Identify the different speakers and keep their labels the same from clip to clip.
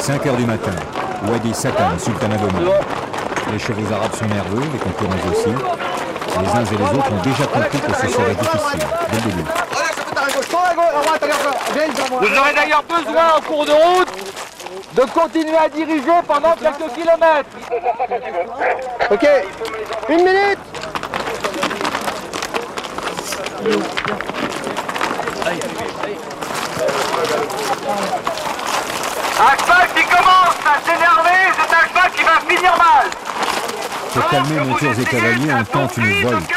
Speaker 1: 5 heures du matin. Wadi Satan, Sultanat d'Oman. Les chevaux arabes sont nerveux, les concurrents aussi. Les uns et les autres ont déjà compris que ce serait difficile, dès le début.
Speaker 2: Vous aurez d'ailleurs besoin, en cours de route, de continuer à diriger pendant quelques kilomètres.
Speaker 3: Ok, 1 minute.
Speaker 2: Un cheval qui commence à s'énerver, c'est un cheval qui va finir mal.
Speaker 1: Pour calmer monteurs et cavaliers, on tente une volte,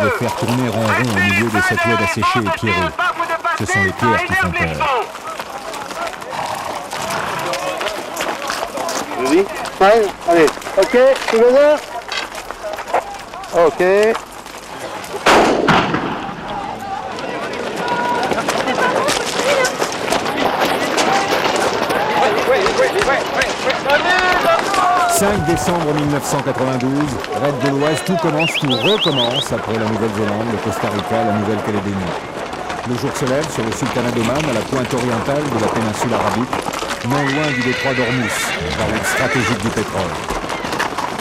Speaker 1: le faire tourner en rond au milieu de cette oued asséchée et pierreux. Ce sont les pierres qui font peur.
Speaker 3: Vas-y. Ouais, allez. Ok, together. Ok.
Speaker 1: « 5 décembre 1992, Raid Gauloise, tout commence, tout recommence après la Nouvelle-Zélande, le Costa Rica, la Nouvelle-Calédonie. Le jour se lève sur le sultanat d'Oman, à la pointe orientale de la péninsule arabique, non loin du détroit d'Ormuz, la route stratégique du pétrole.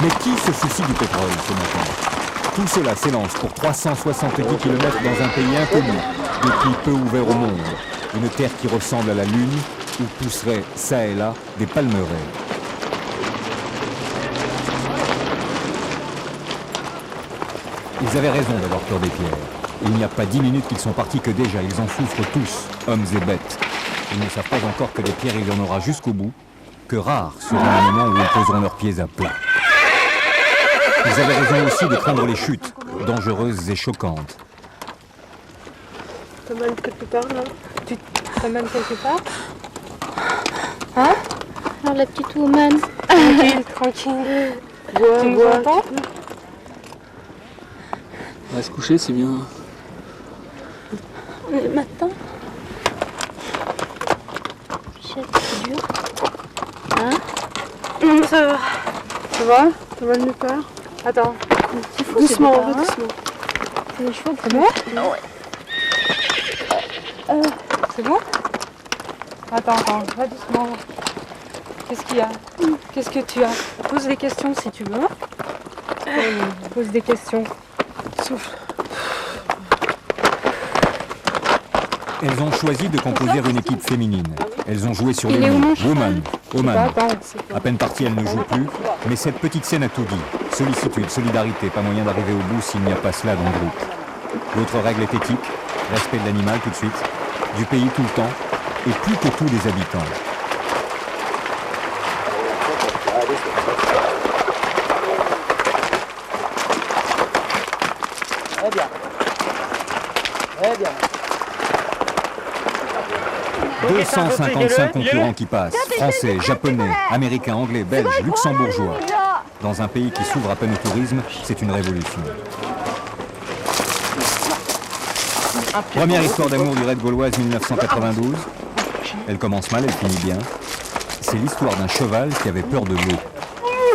Speaker 1: Mais qui se soucie du pétrole ce matin? Tout cela s'élance pour 370 km dans un pays inconnu, depuis peu ouvert au monde. Une terre qui ressemble à la Lune, où pousseraient, ça et là, des palmeraies. Ils avaient raison d'avoir peur des pierres. Il n'y a pas 10 minutes qu'ils sont partis que déjà, ils en souffrent tous, hommes et bêtes. Ils ne savent pas encore que des pierres il y en aura jusqu'au bout, que rares seront les moments où ils poseront leurs pieds à plat. Ils avaient raison aussi de craindre les chutes, dangereuses et choquantes.
Speaker 4: T'as mal quelque part là? T'as mal quelque part? Hein?
Speaker 5: Alors la petite woman.
Speaker 4: Tranquille, tranquille. Tu nous entends?
Speaker 6: On va se coucher, c'est bien.
Speaker 5: Le matin. C'est dur. Hein?
Speaker 4: Ça va. Ça va? T'as mal nulle part? Attends. Doucement, doucement.
Speaker 5: C'est les chevaux.
Speaker 4: C'est bon? C'est bon? Attends, va doucement. Qu'est-ce qu'il y a? Qu'est-ce que tu as? Pose des questions si tu veux. Pose des questions. Souffle.
Speaker 1: Elles ont choisi de composer une équipe féminine. Elles ont joué sur les
Speaker 4: Il est où
Speaker 1: mots.
Speaker 4: mon cheval?
Speaker 1: Woman, Oman.
Speaker 4: Attends,
Speaker 1: À peine partie, elle ne joue plus. Mais cette petite scène a tout dit. Sollicitude, solidarité, pas moyen d'arriver au bout s'il n'y a pas cela dans le groupe. L'autre règle est éthique, respect de l'animal tout de suite, du pays tout le temps, et plus que tout des habitants.
Speaker 3: Très bien. Très bien.
Speaker 1: 255 concurrents qui passent, français, japonais, américains, anglais, belges, luxembourgeois. Dans un pays qui s'ouvre à peine au tourisme, c'est une révolution. Première histoire d'amour du Raid Gauloise 1992. Elle commence mal, elle finit bien. C'est l'histoire d'un cheval qui avait peur de l'eau.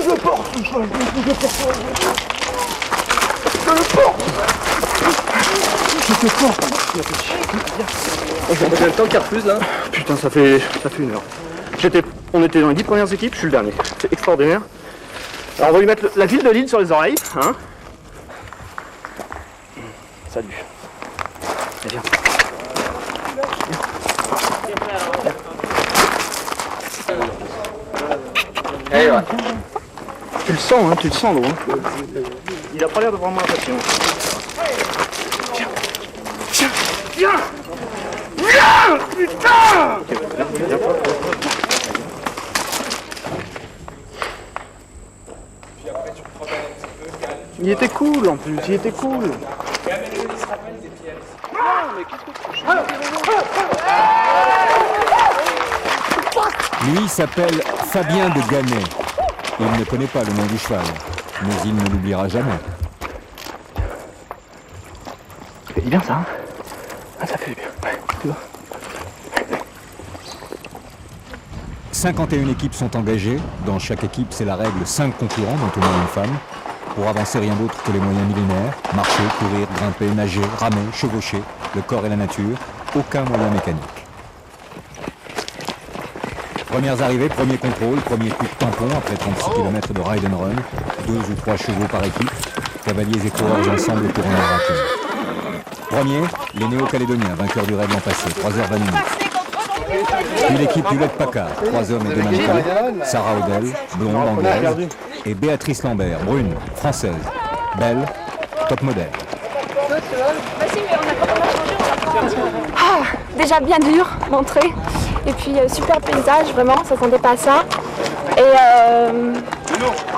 Speaker 3: Je porte ce cheval, je porte. Je le porte. Je te porte.
Speaker 6: J'ai le temps qu'il refuse là.
Speaker 3: Putain, ça fait 1 heure. On était dans les 10 premières équipes, je suis le dernier. C'est extraordinaire. Alors on va lui mettre la ville de Lille sur les oreilles. Hein. Salut. Viens.
Speaker 6: Allez, ouais.
Speaker 3: Tu le sens l'eau. Hein. Il a pas l'air de vraiment impatient. Viens. Putain. Il était cool en plus, il était cool.
Speaker 1: Lui s'appelle Fabien de Gannet. Il ne connaît pas le nom du cheval, mais il ne l'oubliera jamais.
Speaker 3: Ça fait bien ça, hein? Ah, ça fait bien, ouais, tu vois.
Speaker 1: 51 équipes sont engagées. Dans chaque équipe, c'est la règle 5 concurrents, dont au moins une femme. Pour avancer, rien d'autre que les moyens millénaires. Marcher, courir, grimper, nager, ramer, chevaucher. Le corps et la nature. Aucun moyen mécanique. Premières arrivées, premier contrôle, premier coup de tampon après 36 km de ride and run. 2 ou 3 chevaux par équipe. Cavaliers et coureurs ensemble pour un raté. Premier, les Néo-Calédoniens, vainqueurs du raid l'an passé, 3h20 minutes. Puis l'équipe Hewlett-Packard, 3 hommes et 2 mannequins. Sarah Odell, blonde, anglaise. Et Béatrice Lambert, brune, française. Belle, top modèle.
Speaker 7: Déjà bien dur l'entrée et puis super paysage, vraiment, ça s'attendait pas à ça. Et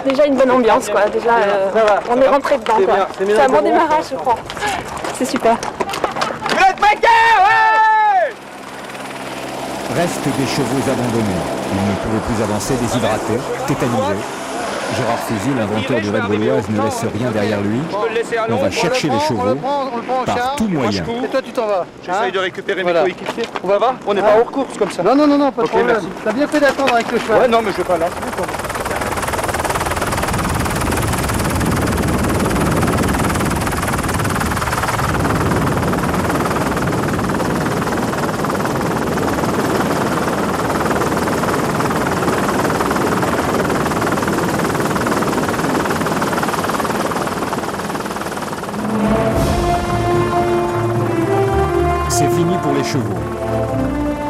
Speaker 7: déjà une bonne ambiance quoi, déjà on est rentré dedans quoi. C'est un bon démarrage je crois. C'est super.
Speaker 1: Restent des chevaux abandonnés. Ils ne pouvaient plus avancer, déshydratés, tétanisés. Gérard Fouzy, l'inventeur du raid gauloise, ne laisse rien derrière lui. On va chercher les chevaux par tout moyen.
Speaker 3: Et toi, tu t'en vas.
Speaker 8: J'essaye de récupérer mes
Speaker 3: Voilà.
Speaker 8: coéquipiers. On va voir. On n'est pas hors course comme ça.
Speaker 3: Non, non, non, non, pas de
Speaker 8: Ok,
Speaker 3: problème.
Speaker 8: merci.
Speaker 3: T'as bien fait d'attendre avec le cheval.
Speaker 8: Ouais, non, mais je vais pas là.
Speaker 1: C'est fini pour les chevaux.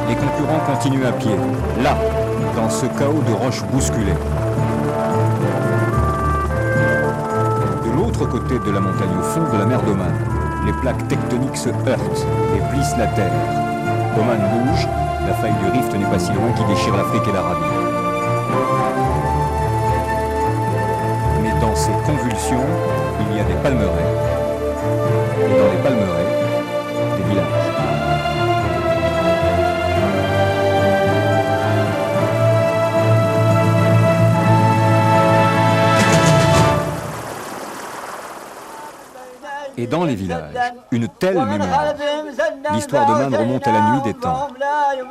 Speaker 1: Les concurrents continuent à pied, là, dans ce chaos de roches bousculées. De l'autre côté de la montagne, au fond de la mer d'Oman, les plaques tectoniques se heurtent et plissent la terre. Oman bouge, la faille du rift n'est pas si loin qui déchire l'Afrique et l'Arabie. Mais dans ces convulsions, il y a des palmeraies. Et dans les palmeraies, des villages. Et dans les villages, une telle mémoire. L'histoire de Man remonte à la nuit des temps.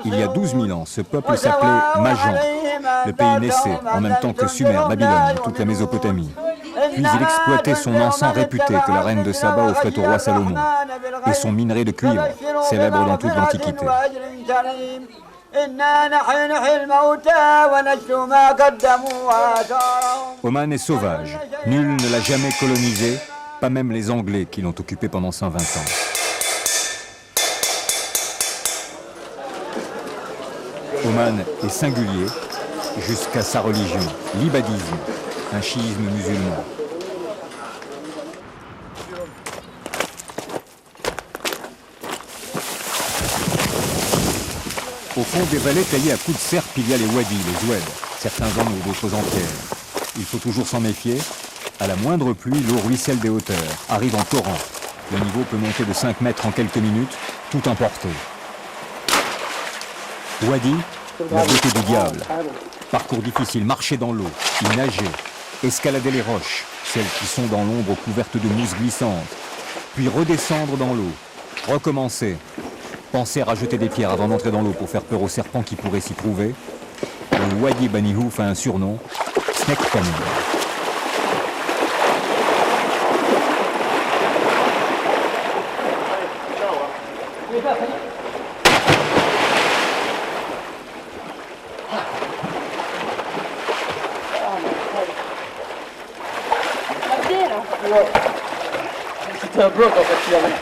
Speaker 1: Il y a 12 000 ans, ce peuple s'appelait Majan. Le pays naissait en même temps que Sumer, Babylone, toute la Mésopotamie. Puis il exploitait son encens réputé que la reine de Saba offrait au roi Salomon, et son minerai de cuivre, célèbre dans toute l'Antiquité. Oman est sauvage. Nul ne l'a jamais colonisé, pas même les Anglais qui l'ont occupé pendant 120 ans. Oman est singulier jusqu'à sa religion, l'ibadisme, un chiisme musulman. Au fond des vallées taillées à coups de serpe, il y a les wadis, les oueds. Certains en ont, d'autres en pierre. Il faut toujours s'en méfier. À la moindre pluie, l'eau ruisselle des hauteurs, arrive en torrent. Le niveau peut monter de 5 mètres en quelques minutes, tout emporté. Wadi, la beauté du diable. Parcours difficile, marcher dans l'eau, y nager, escalader les roches, celles qui sont dans l'ombre couvertes de mousse glissante, puis redescendre dans l'eau, recommencer. Penser à rajouter des pierres avant d'entrer dans l'eau pour faire peur aux serpents qui pourraient s'y trouver. Le Wadi Bani Houf a un surnom, Snake Canyon.
Speaker 8: C'était un bloc en fait finalement.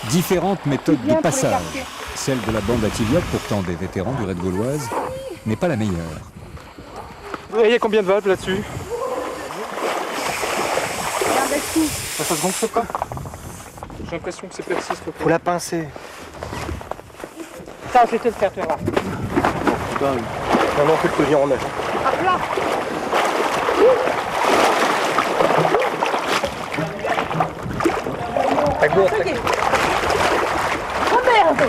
Speaker 1: Différentes méthodes de passage. Celle de la bande Atiliot, pourtant des vétérans du raid gauloise, n'est pas la meilleure.
Speaker 8: Il y a combien de valves là-dessus? Ça se gonfle pas. J'ai l'impression que c'est persiste.
Speaker 3: Faut la pincer.
Speaker 2: Ça, je vais te le faire, tu verras.
Speaker 8: Putain, maintenant on fait le tenir en neige.
Speaker 7: Oh merde.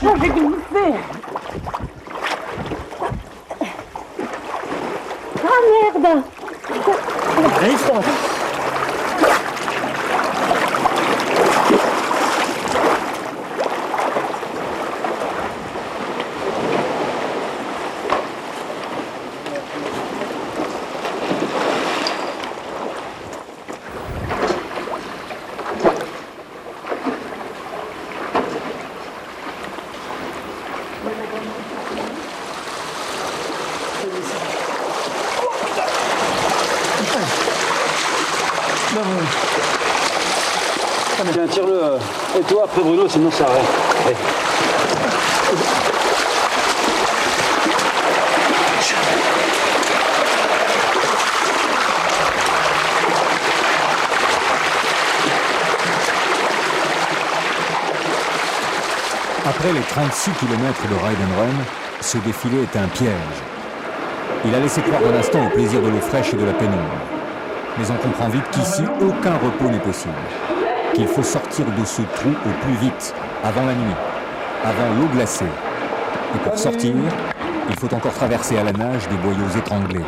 Speaker 7: Oh, j'ai glissé. Ah merde.
Speaker 9: savon. Tiens, tire-le. Et toi, après Bruno, sinon ça arrête. Allez.
Speaker 1: Après les 36 km de ride and run, ce défilé est un piège. Il a laissé croire un instant au plaisir de l'eau fraîche et de la pénombre. Mais on comprend vite qu'ici, aucun repos n'est possible. Qu'il faut sortir de ce trou au plus vite, avant la nuit, avant l'eau glacée. Et pour sortir, il faut encore traverser à la nage des boyaux étranglés.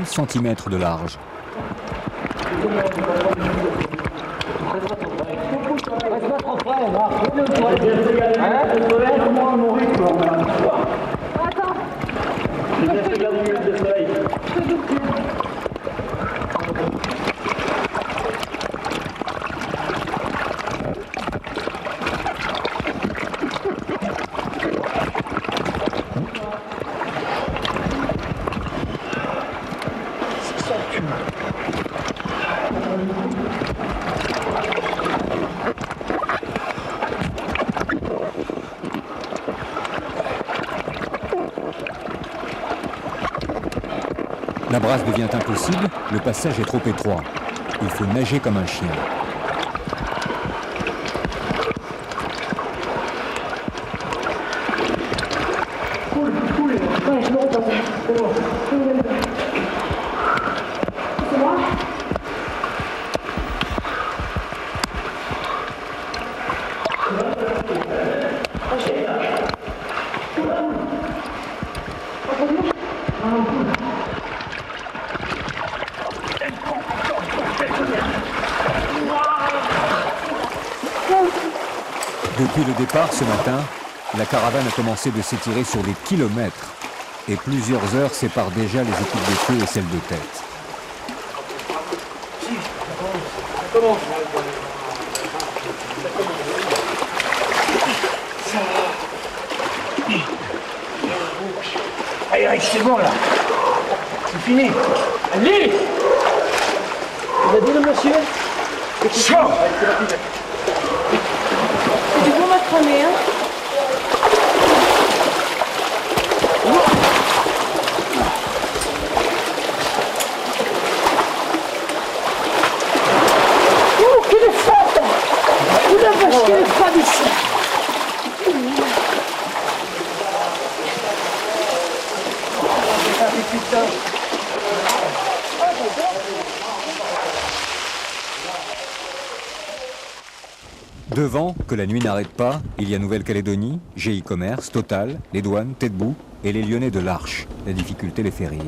Speaker 1: Centimètres de large. La brasse devient impossible, le passage est trop étroit. Il faut nager comme un chien. Depuis le départ ce matin, la caravane a commencé de s'étirer sur des kilomètres et plusieurs heures séparent déjà les équipes de queue et celles de tête.
Speaker 9: Allez Eric, c'est bon là. C'est fini. Allez. Il a dit le monsieur. Chaud.
Speaker 7: C'est bon, ma cramée, hein.
Speaker 9: Oh, quelle est fade. Oh la vache, quelle est fade ici.
Speaker 1: Devant, que la nuit n'arrête pas, il y a Nouvelle-Calédonie, GI Commerce, Total, les douanes, Tête-Bout et les Lyonnais de l'Arche. La difficulté les fait rire.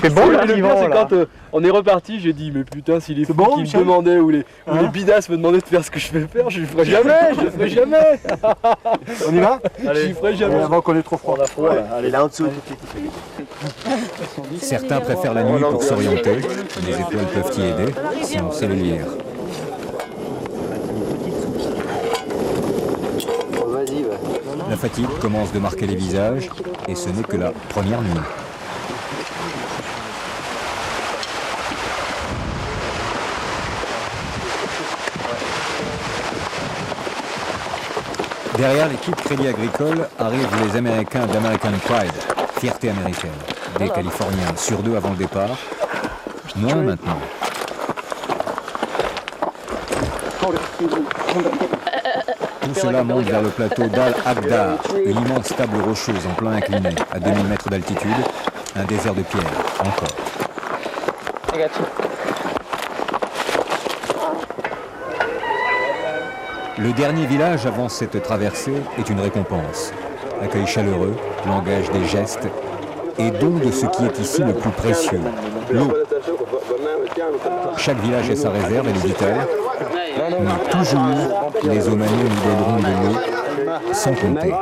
Speaker 3: C'est bon là,
Speaker 6: le pire, c'est quand on est reparti, j'ai dit mais putain, si les flics
Speaker 3: bon,
Speaker 6: qui
Speaker 3: Michel
Speaker 6: me demandaient ou les bidasses me demandaient de faire ce que je vais faire, je le ferai jamais, je le ferai jamais.
Speaker 3: On y va?
Speaker 6: Je le ferai jamais.
Speaker 3: Avant qu'on ait trop froid.
Speaker 6: Allez là en dessous.
Speaker 1: Certains préfèrent la nuit pour s'orienter, les étoiles peuvent y aider, sinon c'est le lierre. La fatigue commence de marquer les visages et ce n'est que la première nuit. Derrière l'équipe Crédit Agricole arrivent les Américains d'American Pride, fierté américaine. Des Californiens sur 2 avant le départ, moins maintenant. Tout cela monte vers le plateau d'Al-Agdar, une immense table rocheuse en plein incliné, à 2000 mètres d'altitude, un désert de pierre, encore. Le dernier village avant cette traversée est une récompense. Accueil chaleureux, langage des gestes et don de ce qui est ici le plus précieux, l'eau. Chaque village a sa réserve, elle est vitale. Mais toujours, les Omanais nous donneront de l'eau sans compter.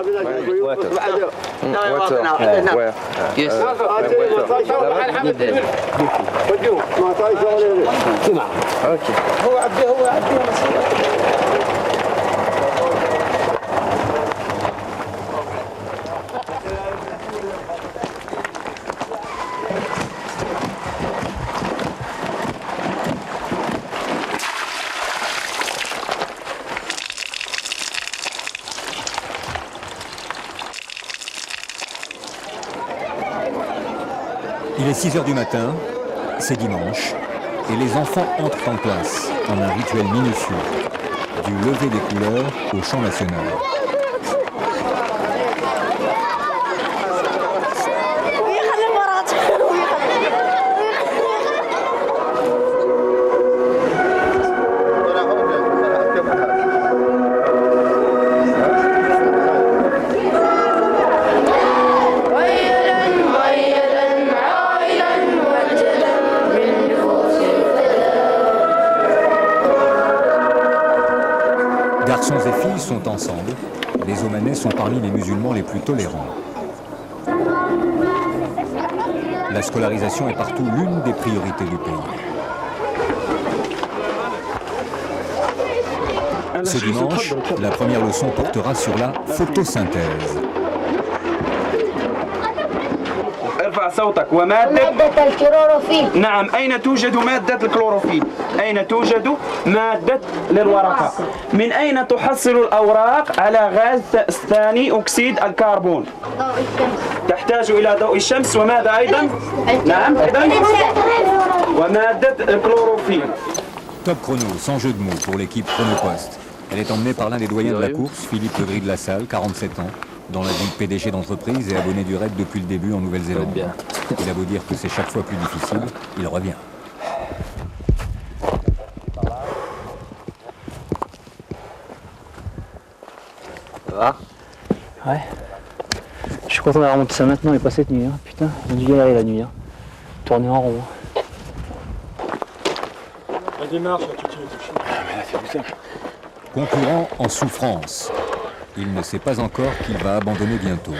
Speaker 1: Il est 6 h du matin, c'est dimanche, et les enfants entrent en classe en un rituel minutieux, du lever des couleurs au chant national. Garçons et filles sont ensemble. Les Omanais sont parmi les musulmans les plus tolérants. La scolarisation est partout l'une des priorités du pays. Ce dimanche, la première leçon portera sur la photosynthèse.
Speaker 10: ارفع صوتك ومادة الكلوروفيل. نعم، أين توجد مادة الكلوروفيل؟ أين توجد مادة للورقة؟ من أين تحصل الأوراق على غاز ثاني أكسيد الكربون؟ تحتاج إلى ضوء الشمس وماذا أيضا؟ نعم أيضا ومادة الكلوروفيل.
Speaker 1: Top chrono, sans jeu de mots, pour l'équipe Chronopost. Elle est emmenée par l'un des doyens de la course, Philippe Legris de la Salle, 47 ans, dans la vie de PDG d'entreprise et abonné du raid depuis le début en Nouvelle-Zélande. Il a beau dire que c'est chaque fois plus difficile, il revient.
Speaker 3: Ça va? Ouais. Je suis content d'avoir remonté ça maintenant et pas cette nuit. Hein. Putain, on a dû galérer la nuit. Hein. Tourner en rond.
Speaker 8: La démarche, tout de suite.
Speaker 3: Mais là, c'est simple.
Speaker 1: Concurrent en souffrance. Il ne sait pas encore qu'il va abandonner bientôt.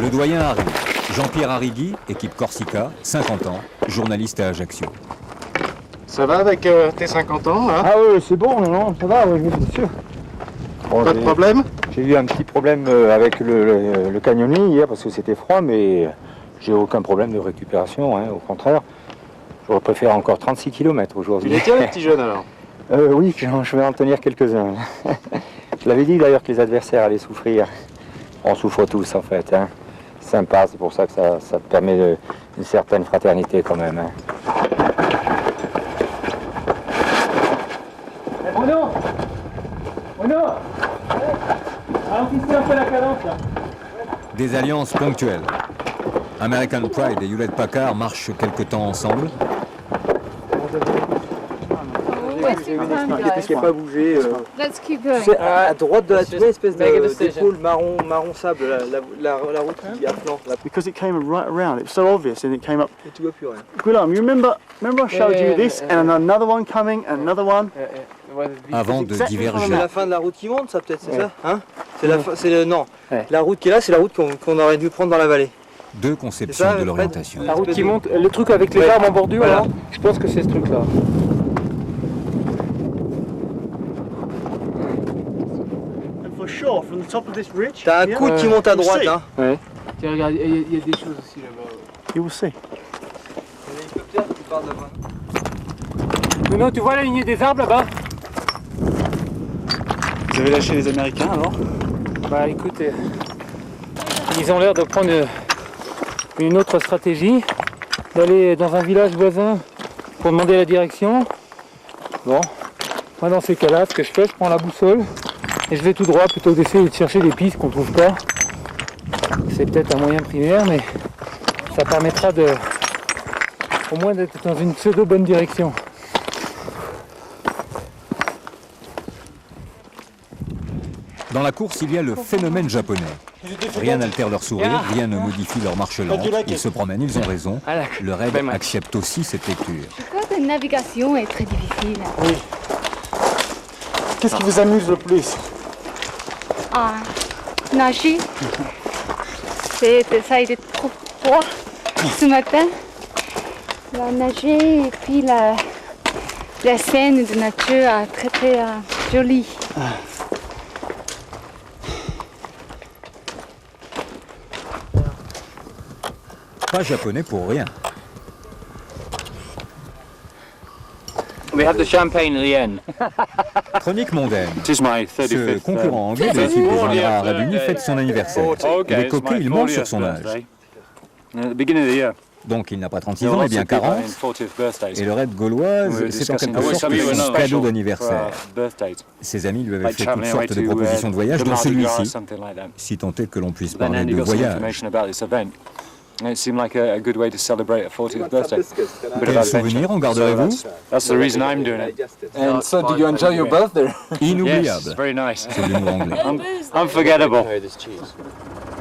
Speaker 1: Le doyen arrive. Jean-Pierre Arrigui, équipe Corsica, 50 ans, journaliste à Ajaccio.
Speaker 11: Ça va avec tes 50 ans hein?
Speaker 12: Ah oui, c'est bon, non, ça va, oui, bien sûr.
Speaker 11: Bon, pas de problème?
Speaker 12: J'ai eu un petit problème avec le canyoning hier parce que c'était froid, mais j'ai aucun problème de récupération, hein, au contraire. Je préfère encore 36 km aujourd'hui.
Speaker 11: Tu les tiens les petits jeunes alors?
Speaker 12: Oui, je vais en tenir quelques-uns. Je l'avais dit d'ailleurs que les adversaires allaient souffrir. On souffre tous en fait. Hein. Sympa, c'est pour ça que ça permet une certaine fraternité quand même. Hein.
Speaker 9: Bruno! Bruno! Ralentissez un peu la cadence là.
Speaker 1: Des alliances ponctuelles. American Pride et Hewlett Packard marchent quelque temps ensemble.
Speaker 12: Qu'est-ce qui n'a pas bougé
Speaker 4: Let's keep going.
Speaker 3: Tu sais, à droite de la tête, espèce d'épaule marron sable, la route qui a flanc.
Speaker 13: Because it came right around, it was so obvious and it came up.
Speaker 3: Et tu vois plus rien.
Speaker 13: Guillaume, you remember I showed you this and another one coming, another one?
Speaker 1: Avant de diverger.
Speaker 3: C'est la fin de la route qui monte, ça peut-être, c'est ça hein? Non, la route qui est là, c'est la route qu'on aurait dû prendre dans la vallée.
Speaker 1: Deux conceptions de l'orientation.
Speaker 12: La route qui monte, le truc avec les arbres en bordure, voilà. Là, je pense que c'est ce truc-là.
Speaker 3: T'as un coude qui monte à droite, hein.
Speaker 12: Ouais.
Speaker 9: Tiens, regarde, il y a des choses aussi là-bas.
Speaker 13: You will see.
Speaker 3: Il y a un hélicoptère qui part de là-bas.
Speaker 12: Bruno, tu vois la lignée des arbres là-bas?
Speaker 13: Vous avez lâché les Américains alors?
Speaker 12: Bah écoute, ils ont l'air de prendre une autre stratégie, d'aller dans un village voisin pour demander la direction. Bon, moi dans ces cas-là, ce que je fais, je prends la boussole et je vais tout droit plutôt que d'essayer de chercher des pistes qu'on trouve pas. C'est peut-être un moyen primaire, mais ça permettra au moins d'être dans une pseudo bonne direction.
Speaker 1: Dans la course, il y a le phénomène japonais. Rien n'altère leur sourire, rien ne modifie leur marche lente. Ils se promènent, ils ont raison. Le raid accepte aussi cette lecture.
Speaker 5: Je crois que la navigation est très difficile.
Speaker 11: Oui. Qu'est-ce qui vous amuse le plus?
Speaker 5: Ah, nager. Ça a été trop froid ce matin. La nager et puis la scène de nature très très jolie.
Speaker 1: Pas japonais pour rien.
Speaker 14: We have the champagne at the end.
Speaker 1: Chronique mondaine.
Speaker 14: This is my 35th.
Speaker 1: Ce concurrent anglais de l'équipe des Émirats Arabes Unis fête son anniversaire. Il est coquet, il ment sur son âge. Donc il n'a pas 36 ans, mais bien 40. Et le raid gauloise, c'est en quelque sorte son cadeau d'anniversaire. Ses amis lui avaient fait toutes sortes de propositions de voyage, dont celui-ci, si tant est que l'on puisse parler de voyage.
Speaker 14: It seemed like a good way to celebrate a 40th birthday.
Speaker 1: Quel souvenir en garderez-vous?
Speaker 14: That's the reason I'm doing it.
Speaker 6: And so, did you enjoy your birthday?
Speaker 1: Inoubliable.
Speaker 14: Yes, very nice.
Speaker 1: C'est l'humour anglais.
Speaker 14: Unforgettable.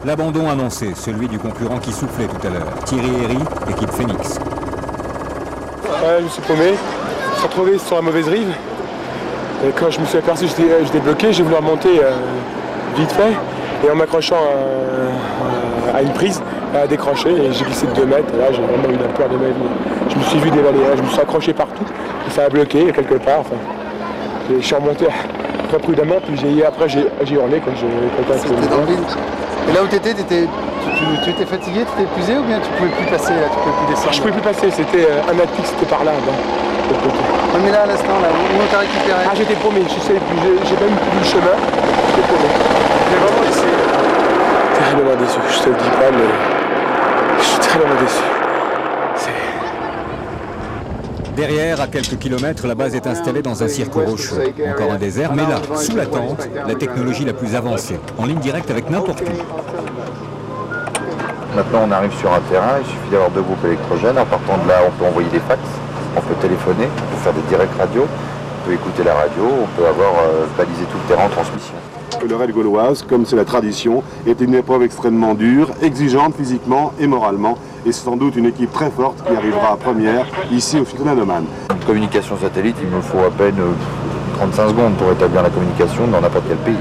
Speaker 1: L'abandon annoncé, celui du concurrent qui soufflait tout à l'heure. Thierry Herry, équipe Phoenix.
Speaker 11: Je me suis paumé, je me suis retrouvé sur la mauvaise rive. Et quand je me suis aperçu que j'étais bloqué, j'ai voulu remonter vite fait. Et en m'accrochant à une prise, elle a décroché et j'ai glissé de 2 mètres. Et là, j'ai vraiment eu la peur de ma vie. Je me suis vu dévaler, je me suis accroché partout. Et ça a bloqué quelque part. Enfin, je suis remonté très prudemment, puis après j'ai hurlé quand quelqu'un s'est
Speaker 15: dans le vide. Et là où tu étais fatigué, tu étais épuisé ou bien tu pouvais plus passer, là, tu pouvais plus descendre?
Speaker 11: Je pouvais plus passer, c'était un mètre fixe, c'était par là.
Speaker 15: Ouais, mais là, à l'instant, là, où on t'a récupéré?
Speaker 11: Ah, j'étais paumé, j'ai même plus vu le chemin, j'étais paumé. J'ai vraiment essayé. Terriblement déçu, je te le dis pas, mais je suis terriblement déçu.
Speaker 1: Derrière, à quelques kilomètres, la base est installée dans un cirque rocheux. Encore un désert, mais là, sous la tente, la technologie la plus avancée, en ligne directe avec n'importe où.
Speaker 16: Maintenant, on arrive sur un terrain, il suffit d'avoir 2 groupes électrogènes. En partant de là, on peut envoyer des fax, on peut téléphoner, on peut faire des directs radio, on peut écouter la radio, on peut avoir balisé tout le terrain en transmission.
Speaker 17: Le raid gauloise, comme c'est la tradition, est une épreuve extrêmement dure, exigeante physiquement et moralement, et c'est sans doute une équipe très forte qui arrivera première ici au Sultanat d'Oman.
Speaker 16: Une communication satellite, il me faut à peine 35 secondes pour établir la communication dans n'importe quel pays.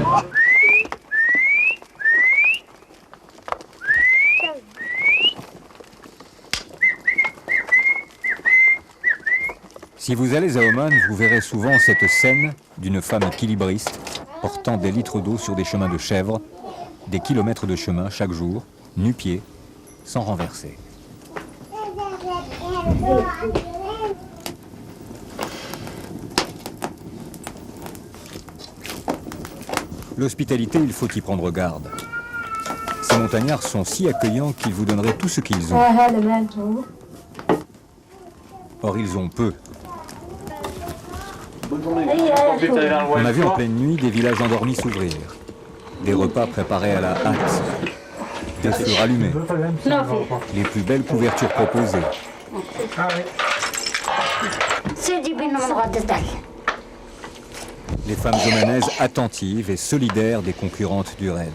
Speaker 1: Si vous allez à Oman, vous verrez souvent cette scène d'une femme équilibriste portant des litres d'eau sur des chemins de chèvre, des kilomètres de chemin chaque jour, nu-pieds, sans renverser. L'hospitalité, il faut y prendre garde. Ces montagnards sont si accueillants qu'ils vous donneraient tout ce qu'ils ont. Or, ils ont peu. On a vu en pleine nuit des villages endormis s'ouvrir, des repas préparés à la hâte, des feux allumés, les plus belles couvertures proposées. Les femmes omanaises attentives et solidaires des concurrentes du raid.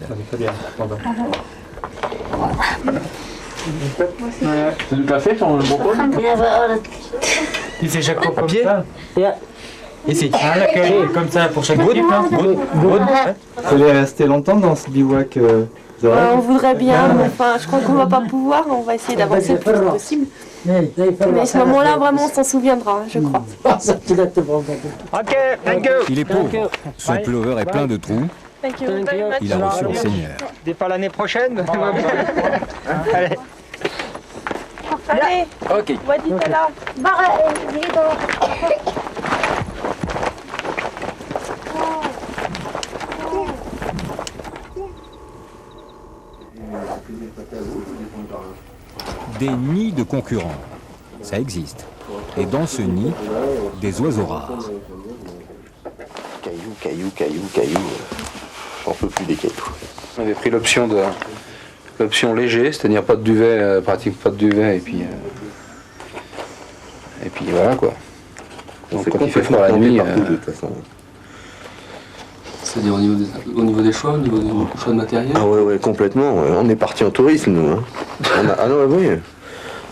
Speaker 6: C'est du café sur le balcon?
Speaker 12: Il fait chaque fois comme ça. Ici. Ah, l'accueil comme ça pour chaque équipe.
Speaker 6: Vous allez rester longtemps dans ce bivouac
Speaker 7: on voudrait bien, mais enfin, je crois qu'on va pas pouvoir. On va essayer d'avancer le plus possible. Mais à ce moment-là, vraiment, on s'en souviendra, je crois.
Speaker 1: Ok, thank you. Il est pauvre. Son pullover est plein de trous. Il a reçu le Seigneur.
Speaker 2: Départ l'année prochaine. Allez.
Speaker 7: Allez.
Speaker 2: Ok.
Speaker 7: Wadi là.
Speaker 1: Des nids de concurrents, ça existe. Et dans ce nid, des oiseaux rares.
Speaker 16: Cailloux. J'en peux plus des cailloux.
Speaker 6: On avait pris l'option léger, c'est-à-dire pas de duvet, pratique pas de duvet, et puis voilà quoi. Donc quand il fait froid la nuit, C'est-à-dire au niveau des choix, au niveau du choix de matériel?
Speaker 18: Ah ouais, complètement. Ouais. On est parti en tourisme, nous. Hein. Ah non, oui.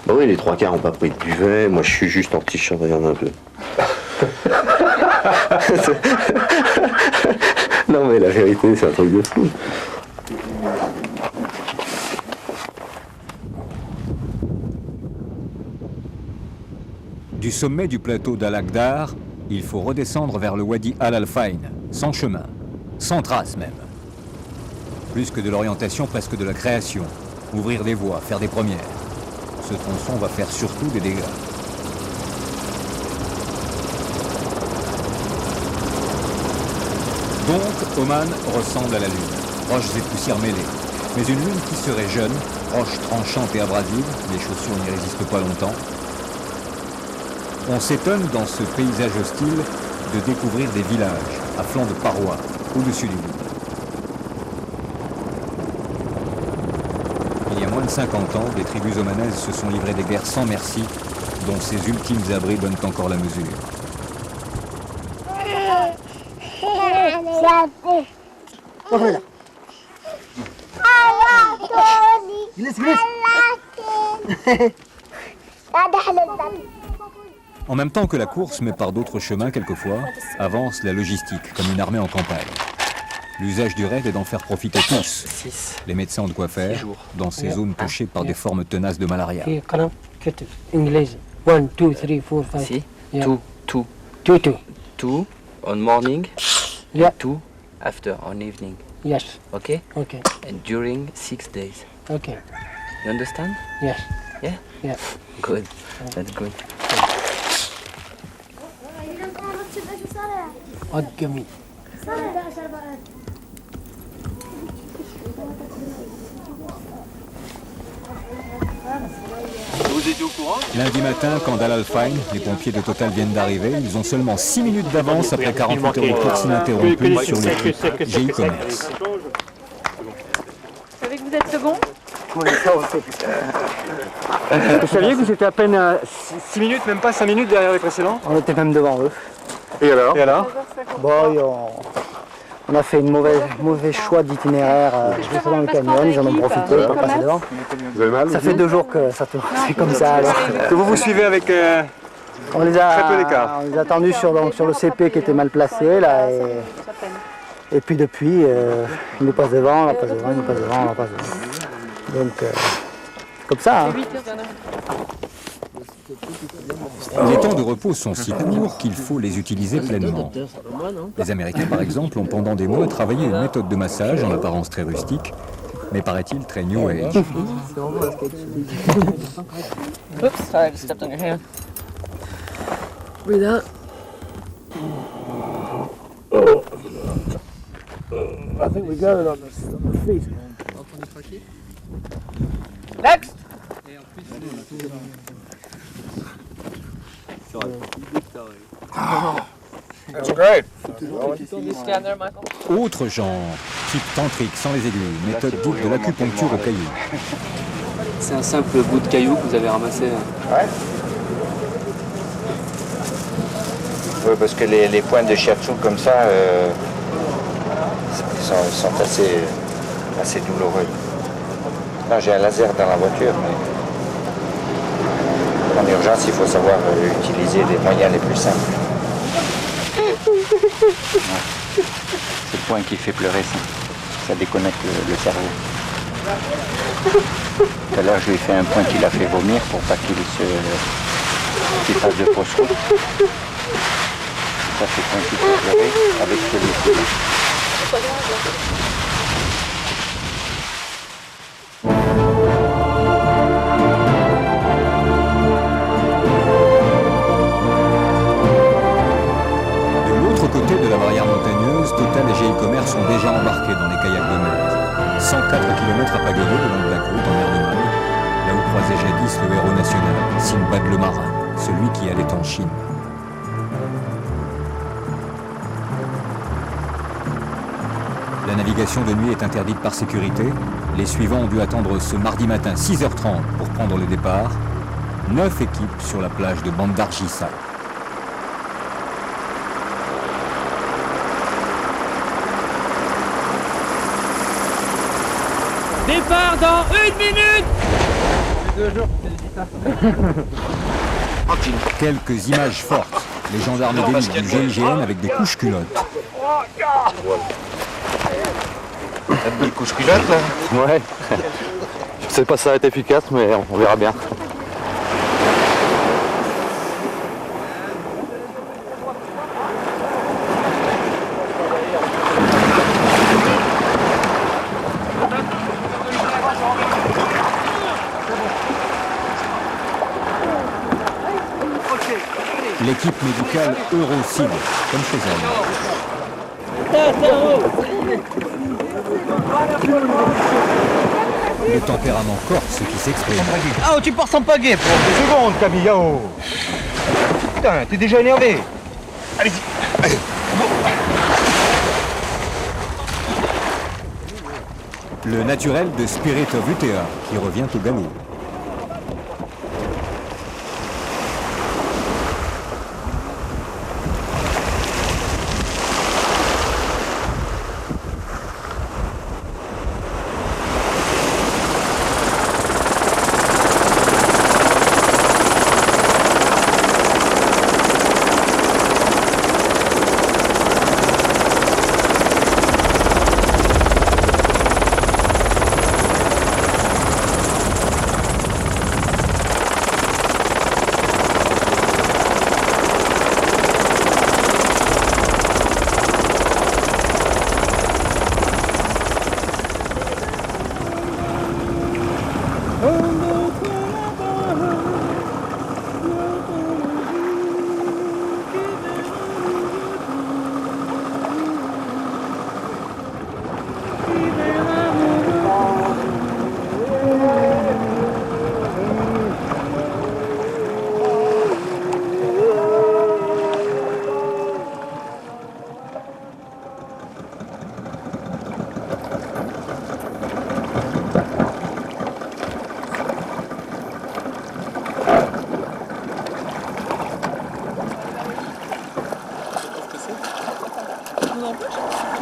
Speaker 18: Bah oui, les trois quarts n'ont pas pris de duvet. Moi, je suis juste en t-shirt, regarde un peu. Non, mais la vérité, c'est un truc de fou.
Speaker 1: Du sommet du plateau d'Al-Agdar, il faut redescendre vers le Wadi Al-Alfayn, sans chemin, sans trace même. Plus que de l'orientation, presque de la création. Ouvrir des voies, faire des premières. Ce tronçon va faire surtout des dégâts. Donc, Oman ressemble à la Lune. Roches et poussières mêlées. Mais une Lune qui serait jeune, roches tranchantes et abrasives, les chaussures n'y résistent pas longtemps. On s'étonne dans ce paysage hostile de découvrir des villages à flanc de parois, au-dessus du vide. Il y a moins de 50 ans, des tribus omanaises se sont livrées des guerres sans merci, dont ces ultimes abris donnent encore la mesure. En même temps que la course, mais par d'autres chemins quelquefois, avance la logistique, comme une armée en campagne. L'usage du raid est d'en faire profiter tous. Les médecins ont de quoi faire dans ces zones touchées par des formes tenaces de malaria.
Speaker 9: English. 1, 2, 3, 4, 5.
Speaker 19: See?
Speaker 9: Yeah.
Speaker 19: Two. 2 on morning.
Speaker 9: Yeah.
Speaker 19: 2 after on evening.
Speaker 9: Yes.
Speaker 19: Okay?
Speaker 9: Okay.
Speaker 19: And during 6 days.
Speaker 9: Okay.
Speaker 19: You understand?
Speaker 9: Yes.
Speaker 19: Yeah?
Speaker 9: Yeah.
Speaker 19: Good. That's good.
Speaker 9: Agami.
Speaker 8: Vous étiez au courant?
Speaker 1: Lundi matin, quand Al Alfayn, les pompiers de Total viennent d'arriver, ils ont seulement 6 minutes d'avance après 48 heures de course ininterrompue sur le GI Commerce.
Speaker 4: Vous savez que vous êtes second?
Speaker 12: Vous saviez que vous étiez à peine 6 minutes, même pas 5 minutes derrière les précédents?
Speaker 3: On était même devant eux.
Speaker 12: Et alors?
Speaker 3: Bon, on a fait une mauvais choix d'itinéraire dans le canyon, ils en ont profité pour passer devant.
Speaker 17: Vous avez mal?
Speaker 3: Ça fait 2 jours que ça tourne, c'est comme ça alors.
Speaker 12: Que vous suivez avec très peu d'écart.
Speaker 3: On les a attendus sur le CP qui était mal placé là et puis depuis il nous passe devant, on passe devant, il nous passe devant, on passe devant. Donc comme ça. Hein.
Speaker 1: Les temps de repos sont si courts qu'il faut les utiliser pleinement. Les Américains, par exemple, ont pendant des mois travaillé une méthode de massage en apparence très rustique, mais paraît-il très new age.
Speaker 19: Oops, sorry, I just stepped on your hand.
Speaker 7: Breathe out.
Speaker 9: I think we got it on the feet.
Speaker 2: Next!
Speaker 8: That's great.
Speaker 2: You stand there, Michael?
Speaker 1: Autre genre, type tantrique sans les aiguilles, méthode dite de l'acupuncture au caillou.
Speaker 6: C'est un simple bout de caillou que vous avez ramassé.
Speaker 16: Ouais. Oui, parce que les points de shiatsu comme ça sont assez douloureux. Là, j'ai un laser dans la voiture, mais en urgence, il faut savoir utiliser les moyens les plus simples. Ouais. C'est le point qui fait pleurer, ça déconnecte le cerveau. Tout à l'heure, je lui ai fait un point qui l'a fait vomir pour pas qu'il fasse de fausse route. Ça, c'est le point qui fait pleurer avec celui-ci.
Speaker 1: Côté de la barrière montagneuse, Total et GI Commerce sont déjà embarqués dans les kayaks de mer. 104 km à pagayer le long de la côte en mer de Mal, là où croisait jadis le héros national, Sinbad le marin, celui qui allait en Chine. La navigation de nuit est interdite par sécurité. Les suivants ont dû attendre ce mardi matin 6h30 pour prendre le départ. 9 équipes sur la plage de Bandar Jissa.
Speaker 2: Départ dans 1 minute.
Speaker 8: 2 jours,
Speaker 1: Quelques images fortes. Les gendarmes d'élite du GIGN avec des couches culottes.
Speaker 18: Des couches culottes là? Ouais. Je sais pas si ça va être efficace, mais on verra bien.
Speaker 1: L'équipe médicale Eurocible, comme chez elle. Le tempérament corse qui s'exprime.
Speaker 9: Ah, oh, tu pars sans pagaie pour 2 secondes, Camille. Oh. Putain, t'es déjà énervé. Allez-y. Allez.
Speaker 1: Le naturel de Spirit of UTA qui revient au galop.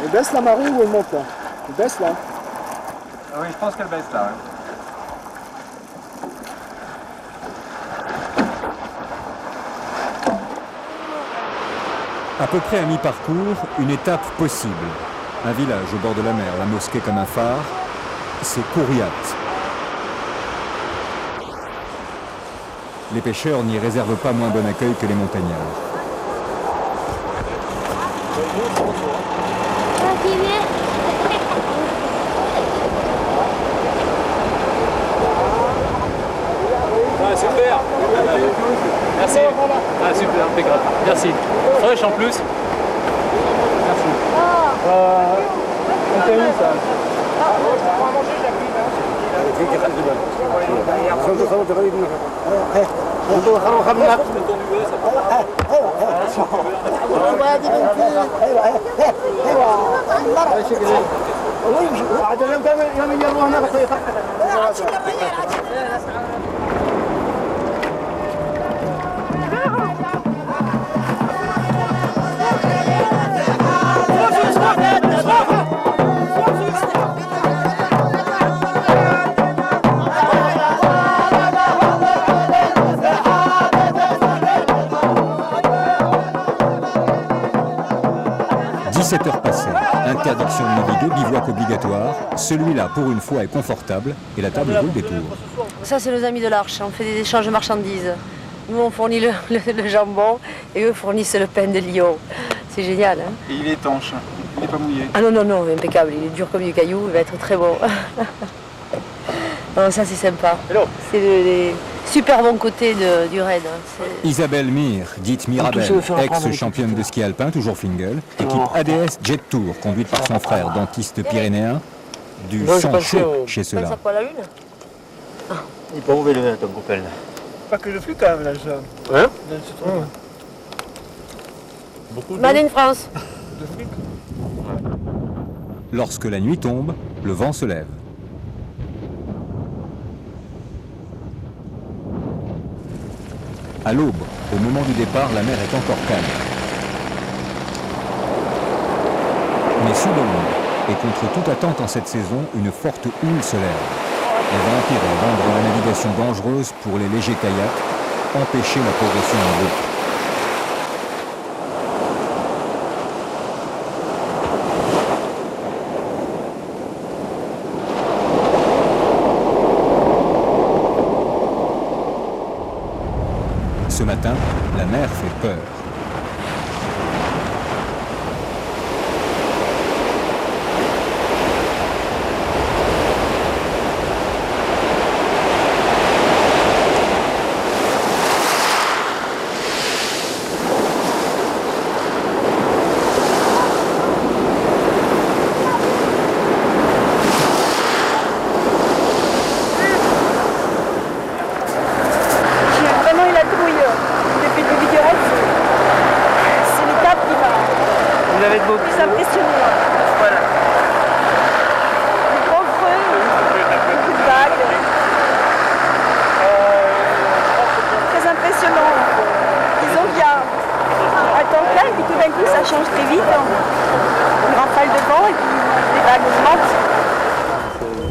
Speaker 13: Elle baisse la marée ou elle monte là? Elle baisse là.
Speaker 8: Ah oui, je pense qu'elle baisse là.
Speaker 1: À peu près à mi-parcours, une étape possible. Un village au bord de la mer, la mosquée comme un phare, c'est Kouriat. Les pêcheurs n'y réservent pas moins bon accueil que les montagnards.
Speaker 12: Ah, super. Merci. Ah, super, impeccable. Merci. Fraîche en plus. Merci.
Speaker 13: C'était où ça?
Speaker 1: Heures passées, interdiction de naviguer, bivouac obligatoire. Celui-là, pour une fois, est confortable et la table vaut le détour.
Speaker 20: Ça, c'est nos amis de l'Arche. On fait des échanges de marchandises. Nous, on fournit le jambon et eux fournissent le pain de Lyon. C'est génial. Hein?
Speaker 8: Et il est étanche, il n'est pas mouillé.
Speaker 20: Ah non, non, non, impeccable. Il est dur comme du caillou, il va être très bon. Non, ça, c'est sympa. C'est les super bons côtés du raid.
Speaker 1: Isabelle Mir, dite Mirabel, ex-championne de ski alpin, toujours Fingal, équipe ADS Jet Tour, conduite par son frère, dentiste pyrénéen, du sang chaud chez ceux-là.
Speaker 20: Ça quoi la lune?
Speaker 9: Il est pas mauvais le ton copain.
Speaker 13: Pas que le flux quand même là, ça.
Speaker 9: Hein?
Speaker 20: Made in France.
Speaker 1: Lorsque la nuit tombe, le vent se lève. À l'aube, au moment du départ, la mer est encore calme. Mais soudainement, Et contre toute attente en cette saison, une forte houle se lève. Elle va empirer, rendre la navigation dangereuse pour les légers kayaks, empêcher la progression en groupe. Ce matin, la mer fait peur.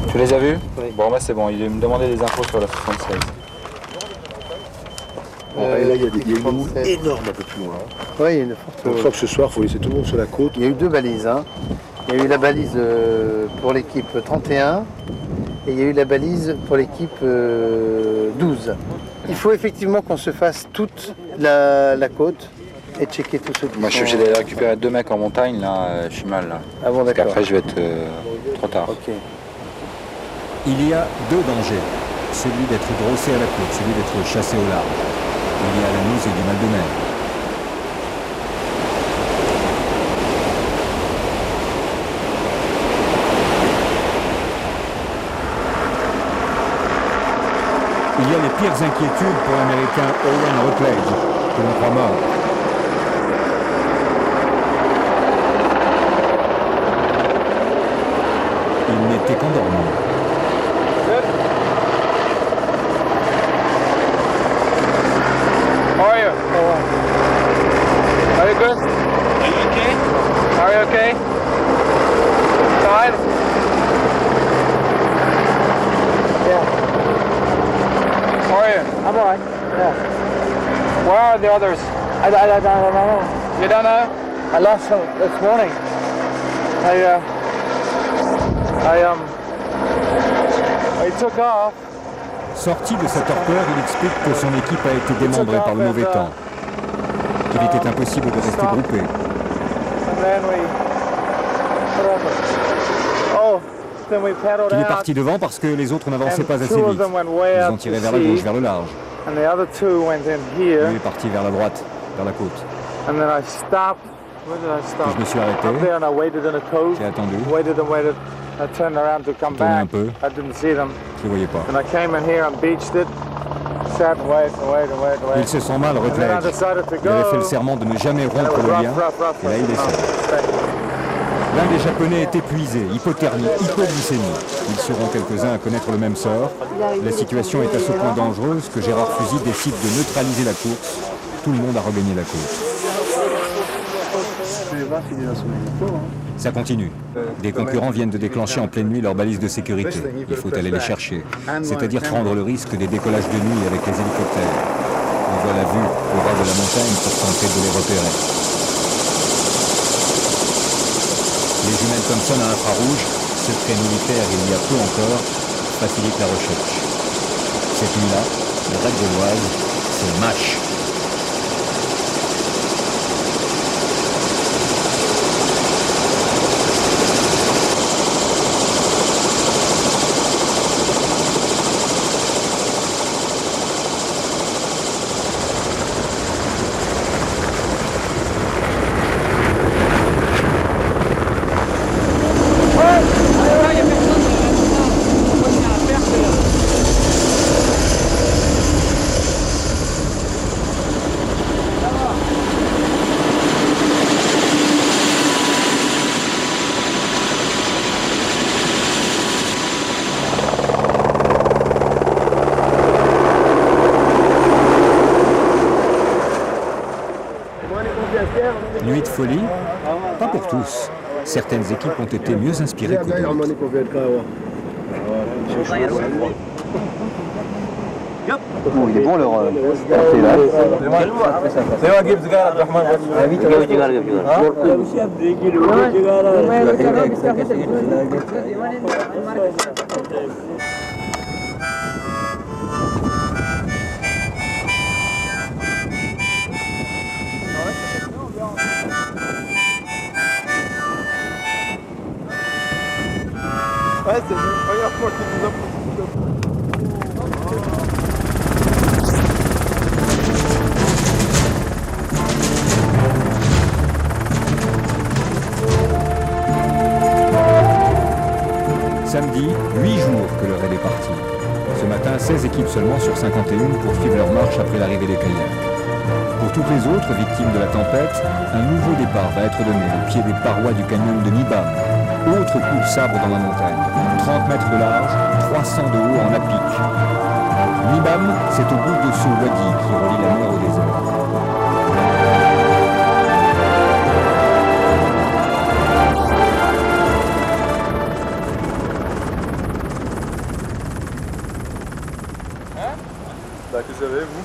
Speaker 6: Tu les as vus? Oui. Bon, bah c'est bon, il me demandait des infos sur la 76.
Speaker 15: Et là, il y a une houle énorme un peu plus loin. Oui, il y a une forte. Je crois que ce soir, il faut laisser tout le monde sur la côte. Il y a eu 2 balises. Hein. Il y a eu la balise pour l'équipe 31 et il y a eu la balise pour l'équipe 12. Il faut effectivement qu'on se fasse toute la côte et checker tout ce qui
Speaker 6: Moi, j'ai récupéré 2 mecs en montagne, là, je suis mal, là.
Speaker 15: Ah bon, d'accord.
Speaker 6: Après, je vais être trop tard.
Speaker 15: Ok.
Speaker 1: Il y a 2 dangers. Celui d'être brossé à la côte, celui d'être chassé au large. Il y a la nouse et du mal de mer. Il y a les pires inquiétudes pour l'Américain Owen Rutledge, que l'on croit mort. Il n'était qu'endormi.
Speaker 2: How are you? Are you good? Are you okay? Are you okay? Fine? Yeah. How are you? I'm alright. Yeah. Where are the others? I don't know. You don't know? I lost them this morning. I took off.
Speaker 1: Sorti de sa torpeur, il explique que son équipe a été démembrée par le mauvais temps, qu'il était impossible de rester groupé. Qu'il est parti devant parce que les autres n'avançaient pas assez vite. Ils ont tiré vers la gauche, vers le large. Lui est parti vers la droite, vers la côte. Puis je me suis arrêté, j'ai attendu, tourné un peu, je ne les voyais pas. Il se sent mal, Rutledge. Il avait fait le serment de ne jamais rompre le lien, et là il est seul. L'un des Japonais est épuisé, hypothermie, hypoglycémie. Ils seront quelques-uns à connaître le même sort. La situation est à ce point dangereuse que Gérard Fusy décide de neutraliser la course. Tout le monde a regagné la côte. Ça continue. Des concurrents viennent de déclencher en pleine nuit leur balise de sécurité. Il faut aller les chercher, c'est-à-dire prendre le risque des décollages de nuit avec les hélicoptères. On voit la vue au ras de la montagne pour tenter de les repérer. Les jumelles Thompson à infrarouge, secret militaire il y a peu encore, facilitent la recherche. Cette nuit-là, le raid de l'Oise, c'est MASH. Nuit de folie, pas pour tous. Certaines équipes ont été mieux inspirées que d'autres.
Speaker 3: Bon, il est bon leur portée
Speaker 11: Ouais, c'est la première fois qu'il nous a pris.
Speaker 1: Samedi, 8 jours que le raid est parti. Ce matin, 16 équipes seulement sur 51 poursuivent leur marche après l'arrivée des kayaks. Pour toutes les autres victimes de la tempête, un nouveau départ va être donné au pied des parois du canyon de Nibam. Autre coup de sabre dans la montagne, 30 mètres de large, 300 de haut en à-pic. Nibam, c'est au bout de ce wadi qui relie la mer au désert.
Speaker 11: Bah, qu'est-ce que vous avez, vous?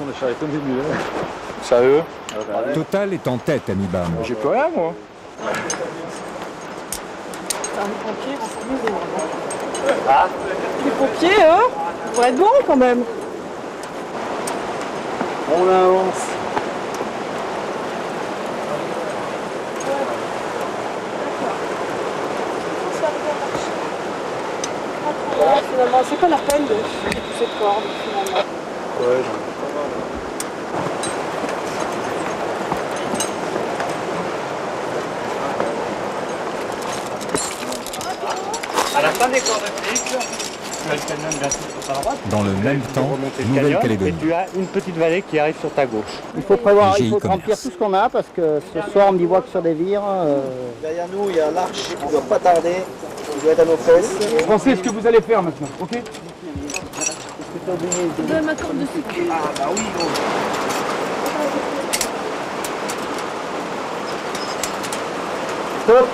Speaker 8: On a charré comme des mules.
Speaker 11: Sérieux?
Speaker 1: Total est en tête à Nibam.
Speaker 11: J'ai plus rien, moi.
Speaker 4: Ah. Les pompiers, eux, vont être bons quand même.
Speaker 3: On avance.
Speaker 4: Ouais, finalement, c'est pas la peine de pousser de corde, finalement.
Speaker 11: Ouais,
Speaker 9: À la fin des cordes de flic, tu as le canyon bien sûr sur ta droite.
Speaker 1: Dans le même temps, Nouvelle-Calédonie.
Speaker 9: Et tu as une petite vallée qui arrive sur ta gauche.
Speaker 3: Il faut prévoir,
Speaker 1: IGI
Speaker 3: il faut
Speaker 1: Commerce.
Speaker 3: remplir tout ce qu'on a parce que ce soir on n'y voit que sur des vires. Derrière nous, il y a l'arche qui ne doit pas tarder, qui doit être à nos fesses.
Speaker 9: Pensez ce que vous allez faire maintenant, ok?
Speaker 7: Je donne ma corde de sécu.
Speaker 3: Ah bah oui, Stop.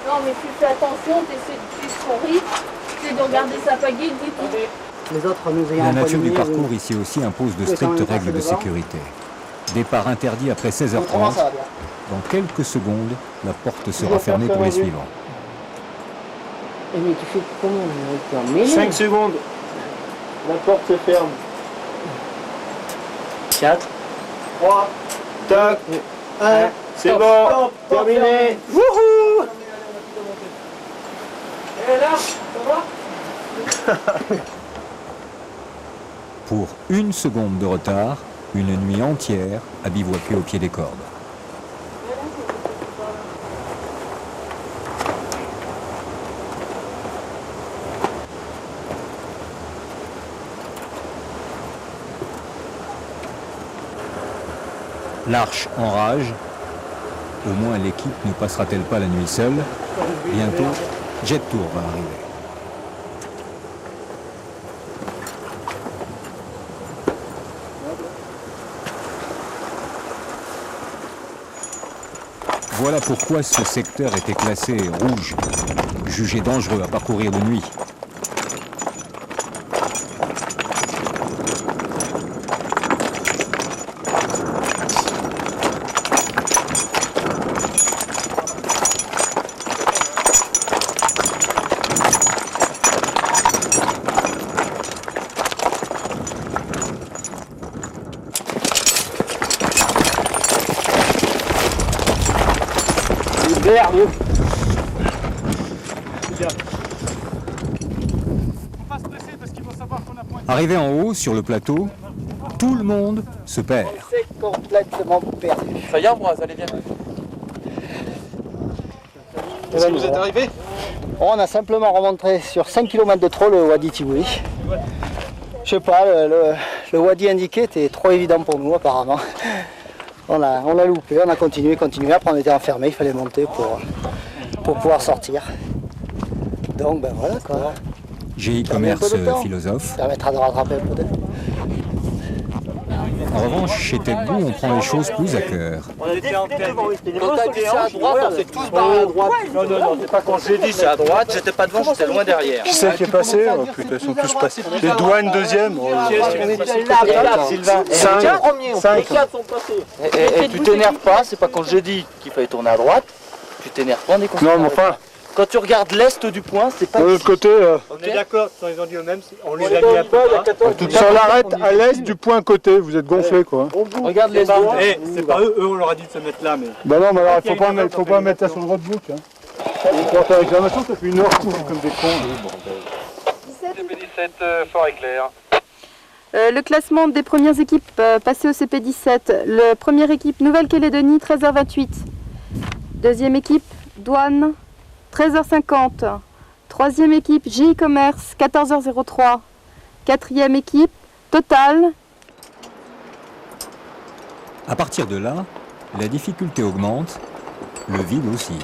Speaker 7: Non, mais tu fais attention, tu essaies de suivre son rythme, tu essaies de regarder sa pagaie, du tout.
Speaker 3: Les autres nous ayant
Speaker 1: La nature du
Speaker 3: empoignés,
Speaker 1: parcours ici aussi impose de
Speaker 3: Oui, quand
Speaker 1: strictes
Speaker 3: même
Speaker 1: règles de
Speaker 3: passer devant.
Speaker 1: sécurité. Départ interdit après 16h30.
Speaker 3: Autrement, ça va bien.
Speaker 1: Dans quelques secondes, la porte sera fermée pour les suivants.
Speaker 3: Eh mais tu fais comment avec
Speaker 9: 5 secondes. La porte se ferme.
Speaker 3: 4,
Speaker 9: 3, tac,
Speaker 3: 1,
Speaker 9: c'est bon, terminé. Wouhou!
Speaker 4: Et là, ça va?
Speaker 1: Pour 1 seconde de retard, une nuit entière à bivouaquer au pied des cordes. L'arche enrage. Au moins l'équipe ne passera-t-elle pas la nuit seule. Bientôt, Jet Tour va arriver. Voilà pourquoi ce secteur était classé rouge, jugé dangereux à parcourir de nuit.
Speaker 9: Merde.
Speaker 1: Arrivé en haut, sur le plateau, tout le monde se perd.
Speaker 3: C'est complètement perdu.
Speaker 8: Ça y est, Ambroise, allez, viens. Est-ce que vous êtes arrivé?
Speaker 3: On a simplement remonté sur 5 km de trop le Wadi Tiboui. Je sais pas, le Wadi indiqué était trop évident pour nous apparemment. On l'a loupé, on a continué. Après on était enfermé, il fallait monter pour pouvoir sortir. Donc ben voilà quoi.
Speaker 1: GI Commerce philosophe.
Speaker 3: Ça permettra de rattraper un peu de...
Speaker 1: En revanche, chez Tête-Bout, on prend les choses plus à cœur.
Speaker 9: On était en pleine. Quand t'as dit c'est à droite, on s'est tous barrés à droite. Non, c'est pas quand j'ai dit c'est à droite, j'étais pas devant, j'étais loin derrière.
Speaker 11: Qui c'est qui est passé? Oh putain, ils sont tous passés. Les douanes deuxième.
Speaker 9: Sylvain. 5 sont passés. Et tu t'énerves pas, c'est pas quand j'ai dit qu'il fallait tourner à droite, tu t'énerves pas, on est conscient.
Speaker 11: Non, mais enfin.
Speaker 9: Quand tu regardes l'est du point, c'est pas.
Speaker 11: De l'autre côté.
Speaker 9: On est d'accord, ils ont dit eux-mêmes, on les a mis à peu près.
Speaker 11: Ça l'arrête à l'est du point côté, vous êtes gonflés quoi.
Speaker 9: Regarde les c'est pas eux, on leur a dit de se mettre là, mais.
Speaker 11: Bah non, mais alors il faut pas mettre ça sur le roadbook. Pour faire réclamation, ça fait une heure qu'on est comme des cons.
Speaker 10: CP17 fort éclair.
Speaker 7: Le classement des premières équipes passées au CP17. La première équipe Nouvelle-Calédonie, 13h28. Deuxième équipe Douane, 13h50. Troisième équipe GI Commerce, 14h03. Quatrième équipe Total.
Speaker 1: À partir de là, la difficulté augmente, le vide aussi.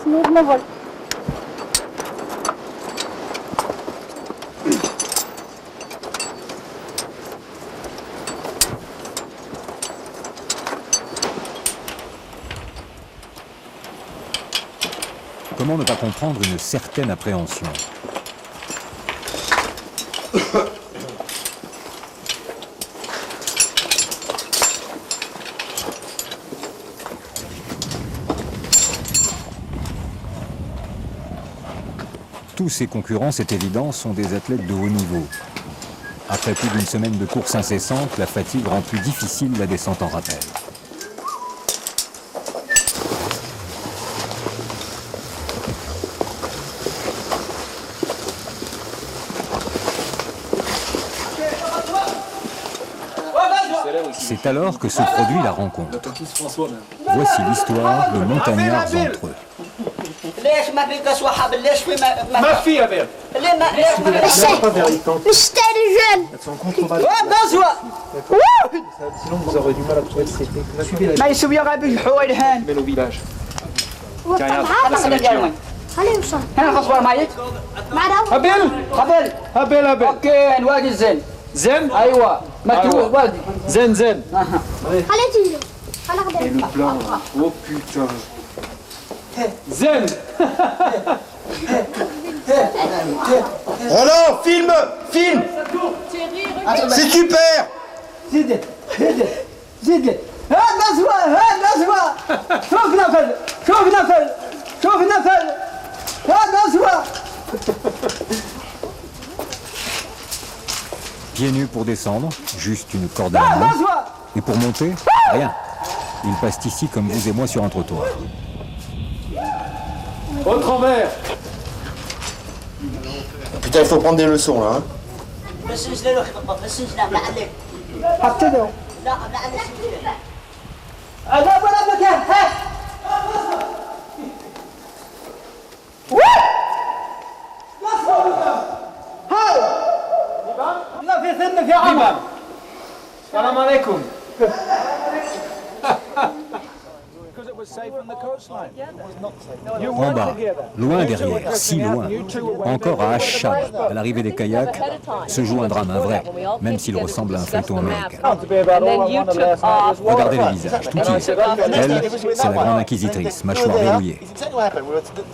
Speaker 7: Sinon je m'envole.
Speaker 1: Comment ne pas comprendre une certaine appréhension? Tous ses concurrents, c'est évident, sont des athlètes de haut niveau. Après plus d'une semaine de course incessante, la fatigue rend plus difficile la descente en rappel. C'est alors que se produit la rencontre. Voici l'histoire de montagnards entre eux.
Speaker 21: ليش ما في قسوة حبل؟ ليش في
Speaker 9: ما في يا بير.
Speaker 21: ليه ما ليش مش تاني جن. قسوة.
Speaker 9: Sinon vous aurez du mal à trouver le CP.
Speaker 21: ما يسوي غابي الحوالي الحين.
Speaker 9: Mais au village.
Speaker 21: خليه يوصل.
Speaker 9: هنا خصوة مايك.
Speaker 21: هبل
Speaker 9: هبل هبل هبل.
Speaker 21: اوكي الوادي الزين.
Speaker 9: زين؟
Speaker 21: ايوه متروح وادي.
Speaker 9: زين زين.
Speaker 21: خليه تنزل.
Speaker 9: Et le plan. Oh putain. Zen.
Speaker 21: Roland, filme. C'est super. زيد هذا زوا شوف نفل هذا زوا.
Speaker 1: Pieds nus pour descendre, juste une corde à la main. Et pour monter, rien. Ils passent ici comme vous et moi sur un trottoir.
Speaker 9: Autre envers.
Speaker 21: Putain, il faut prendre des leçons là.
Speaker 9: Salam alaikum.
Speaker 1: En bas, loin derrière, si loin, encore à Ashab, à l'arrivée des kayaks, se joue un drame, un vrai, même s'il ressemble à un feuilleton américain. Regardez les visages, tout y est. Elle, c'est la grande inquisitrice, mâchoire verrouillée.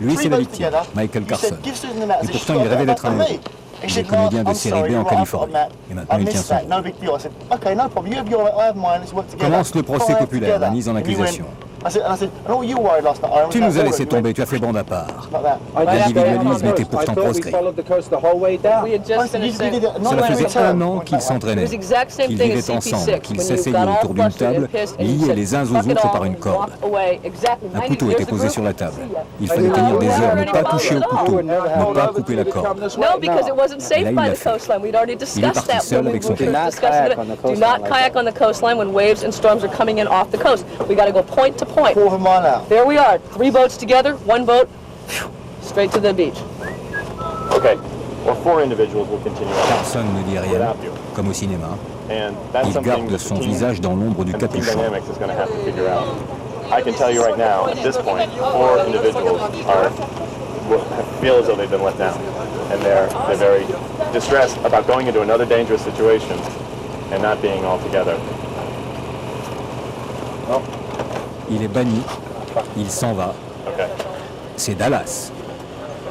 Speaker 1: Lui, c'est la victime, Michael Carson. Et pourtant, il rêvait d'être un héros. Il est comédien de série B en Californie. Et maintenant, il tient son rôle. Commence le procès populaire, la mise en accusation. Tu nous as laissé tomber, tu as fait bande à part. L'individualisme était pourtant proscrit. Cela faisait 1 an qu'ils s'entraînaient, qu'ils vivaient ensemble, qu'ils s'asseyaient autour d'une table, liés les uns aux autres par une corde. Un couteau était posé sur la table. Il fallait tenir des heures, ne pas toucher au couteau, ne pas couper la corde. Et là, il l'a fait. Il est parti seul avec son père.
Speaker 5: Do not kayak on the coastline when waves and storms are coming in off the coast. We got to go point to point. There we are, 3 boats together, 1 boat, straight to the beach.
Speaker 22: Okay, well, 4 individuals will continue.
Speaker 1: Personne ne dit rien, comme au cinéma. Il garde son visage dans l'ombre du capuchon.
Speaker 22: I can tell you right now, at this point, 4 individuals feel as though they've been let down, and they're very distressed about going into another dangerous situation and not being all together.
Speaker 1: Il est banni, il s'en va. C'est Dallas.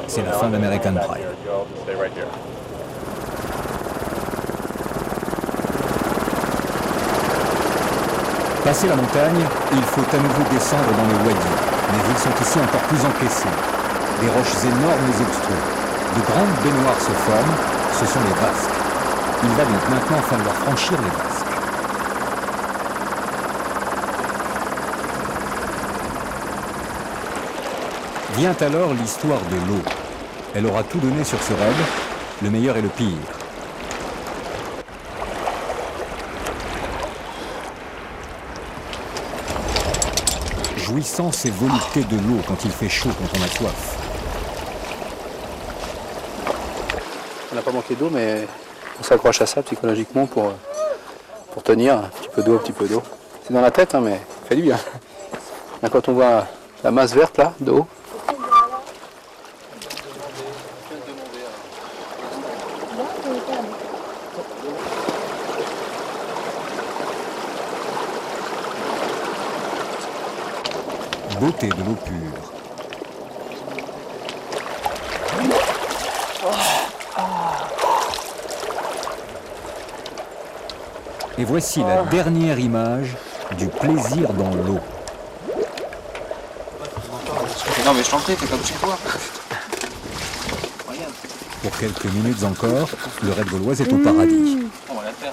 Speaker 1: C'est la fin d'American Pride.
Speaker 22: Stay right here.
Speaker 1: Passé la montagne, il faut à nouveau descendre dans le wadi, mais ils sont ici encore plus encaissés. Des roches énormes les obstruent. De grandes baignoires se forment, ce sont les vasques. Il va donc maintenant falloir franchir les vasques. Vient alors l'histoire de l'eau. Elle aura tout donné sur ce raid, le meilleur et le pire. Jouissance et volupté de l'eau quand il fait chaud, quand on a soif.
Speaker 6: On n'a pas manqué d'eau, mais on s'accroche à ça psychologiquement pour tenir. Un petit peu d'eau, un petit peu d'eau. C'est dans la tête, hein, mais ça fait du bien. Là, quand on voit la masse verte là, d'eau,
Speaker 1: beauté de l'eau pure. Et voici la dernière image du plaisir dans l'eau.
Speaker 23: Non mais je t'en prie, fais comme chez toi.
Speaker 1: Pour quelques minutes encore, le raid gaulois est au paradis.
Speaker 23: On va la faire.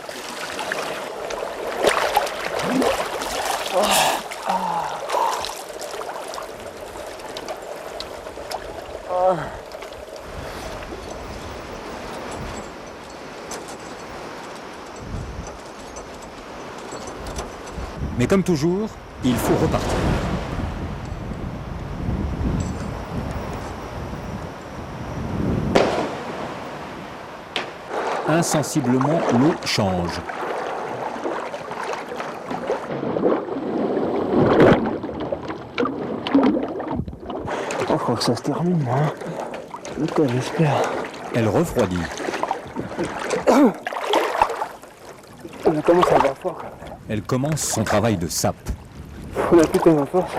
Speaker 1: Mais comme toujours, il faut repartir. Insensiblement, l'eau change.
Speaker 9: Je crois que ça se termine, moi. Putain, j'espère.
Speaker 1: Elle refroidit.
Speaker 9: On commence à avoir fort.
Speaker 1: Elle commence son travail de sape.
Speaker 9: On a plus tellement force.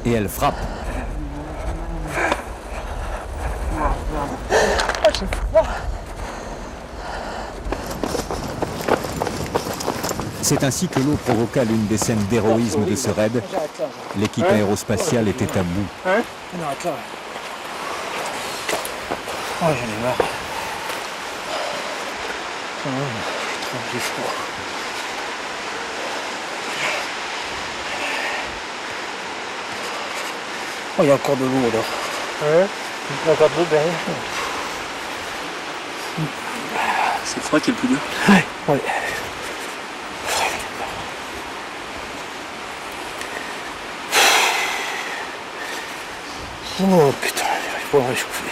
Speaker 1: Et elle frappe.
Speaker 9: J'ai froid.
Speaker 1: C'est ainsi que l'eau provoqua l'une des scènes d'héroïsme de ce raid. L'équipe aérospatiale était à bout.
Speaker 9: Non, attends. Oh, j'en ai marre. J'ai froid. Oh, il y a encore de l'eau alors. Ouais, il y a encore de l'eau derrière.
Speaker 23: C'est froid qui est le plus dur.
Speaker 9: Ouais. Oh putain, j'arrive pas à réchauffer.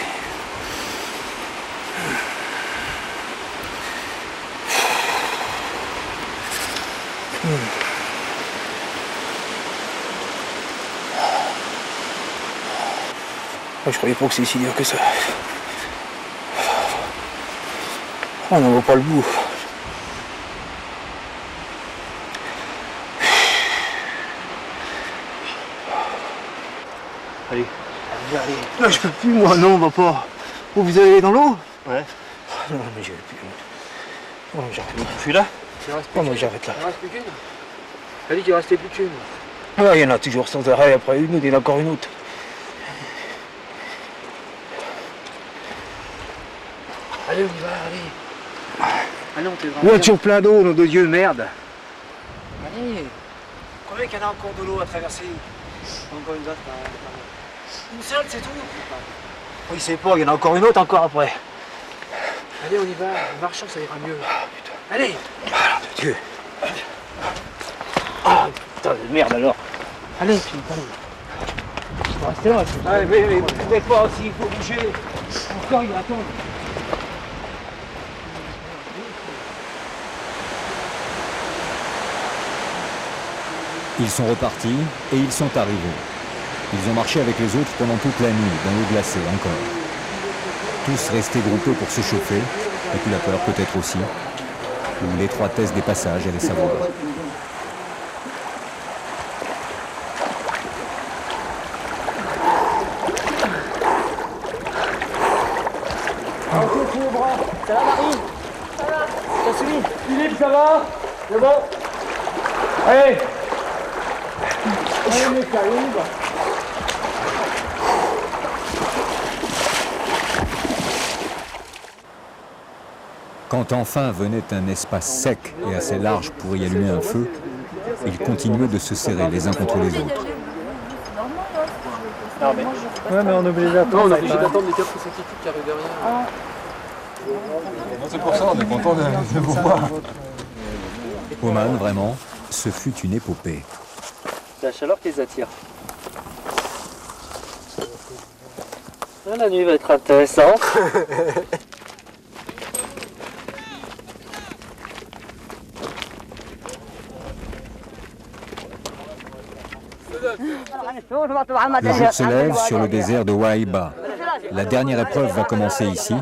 Speaker 9: Je croyais pas que c'est si dur que ça. On n'en voit pas le bout.
Speaker 23: Allez,
Speaker 3: Non, je peux plus, moi, non, on va pas. Oh, vous allez dans l'eau? Ouais. Non, mais j'y vais plus. Non, mais j'arrête. Je suis là? Non, mais j'arrête là.
Speaker 23: Il en reste plus qu'une. Elle a dit qu'il restait plus qu'une.
Speaker 3: Ah, il y en a toujours sans arrêt, après une autre, il y en a encore une autre.
Speaker 23: Allez, on y va, allez. Allez, on t'est
Speaker 3: Il y a toujours plein d'eau, nom de Dieu, merde.
Speaker 23: Allez. Combien qu'il y en a encore de l'eau à traverser? Encore une autre. Une seule, c'est tout.
Speaker 3: Oui, c'est pas, il y en a encore une autre encore après.
Speaker 23: Allez, on y va. En marchant, ça ira mieux.
Speaker 3: Ah, putain.
Speaker 23: Allez.
Speaker 3: Ah, nom de Dieu. Ah, putain de merde alors.
Speaker 23: Allez, Philippe, allez.
Speaker 3: Faut rester là.
Speaker 23: Allez, mais vous pouvez pas aussi, il faut bouger. Encore, il va attendre.
Speaker 1: Ils sont repartis et ils sont arrivés. Ils ont marché avec les autres pendant toute la nuit, dans l'eau glacée encore. Tous restés groupés pour se chauffer, et puis la peur peut-être aussi, ou l'étroitesse des passages et les savoir.
Speaker 23: Ça va, Marie? Ça va. Ça suit? Philippe, ça va? C'est bon? Allez! Allez, mec, allez, on y va.
Speaker 1: Quand enfin venait un espace sec et assez large pour y allumer un feu, ils continuaient de se serrer les uns contre les autres.
Speaker 23: Non, mais...
Speaker 3: Ouais, mais on est obligé d'attendre.
Speaker 23: Non, on est obligé d'attendre les 4 ou 5 équipes qui arrivent derrière.
Speaker 11: C'est pour ça, on est content de vous voir.
Speaker 1: Oman, vraiment, ce fut une épopée.
Speaker 3: C'est la chaleur qui les attire. La nuit va être intéressante.
Speaker 1: Le jour se lève sur le désert de Waïba. La dernière épreuve va commencer ici,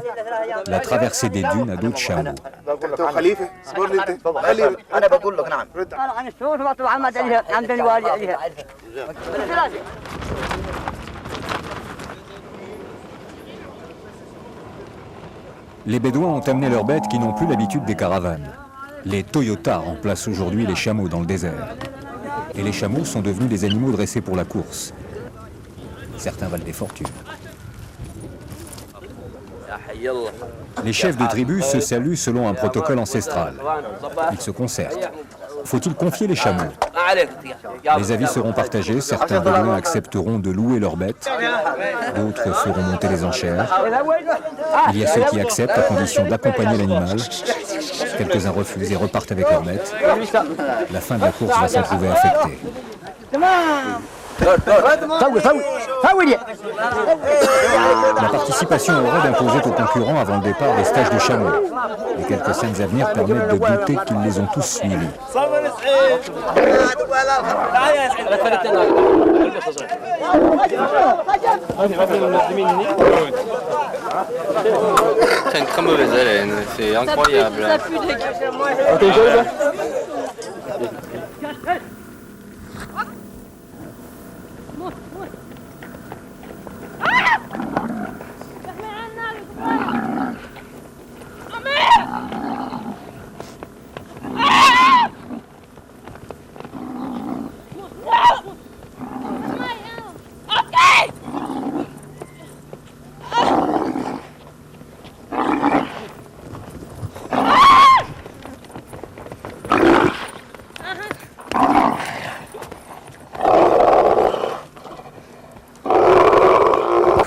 Speaker 1: la traversée des dunes à dos de chameau. Les Bédouins ont amené leurs bêtes qui n'ont plus l'habitude des caravanes. Les Toyota remplacent aujourd'hui les chameaux dans le désert. Et les chameaux sont devenus des animaux dressés pour la course. Certains valent des fortunes. Les chefs de tribu se saluent selon un protocole ancestral. Ils se concertent. Faut-il confier les chameaux? Les avis seront partagés. Certains Bédouins accepteront de louer leurs bêtes. D'autres feront monter les enchères. Il y a ceux qui acceptent à condition d'accompagner l'animal. Quelques-uns refusent et repartent avec leurs bêtes. La fin de la course va s'en trouver affectée. La participation au raid imposait aux concurrents avant le départ des stages de chameaux. Les quelques scènes à venir permettent de douter qu'ils les ont tous suivis.
Speaker 23: C'est une très mauvaise haleine, c'est incroyable.
Speaker 7: Ça pue dégueu.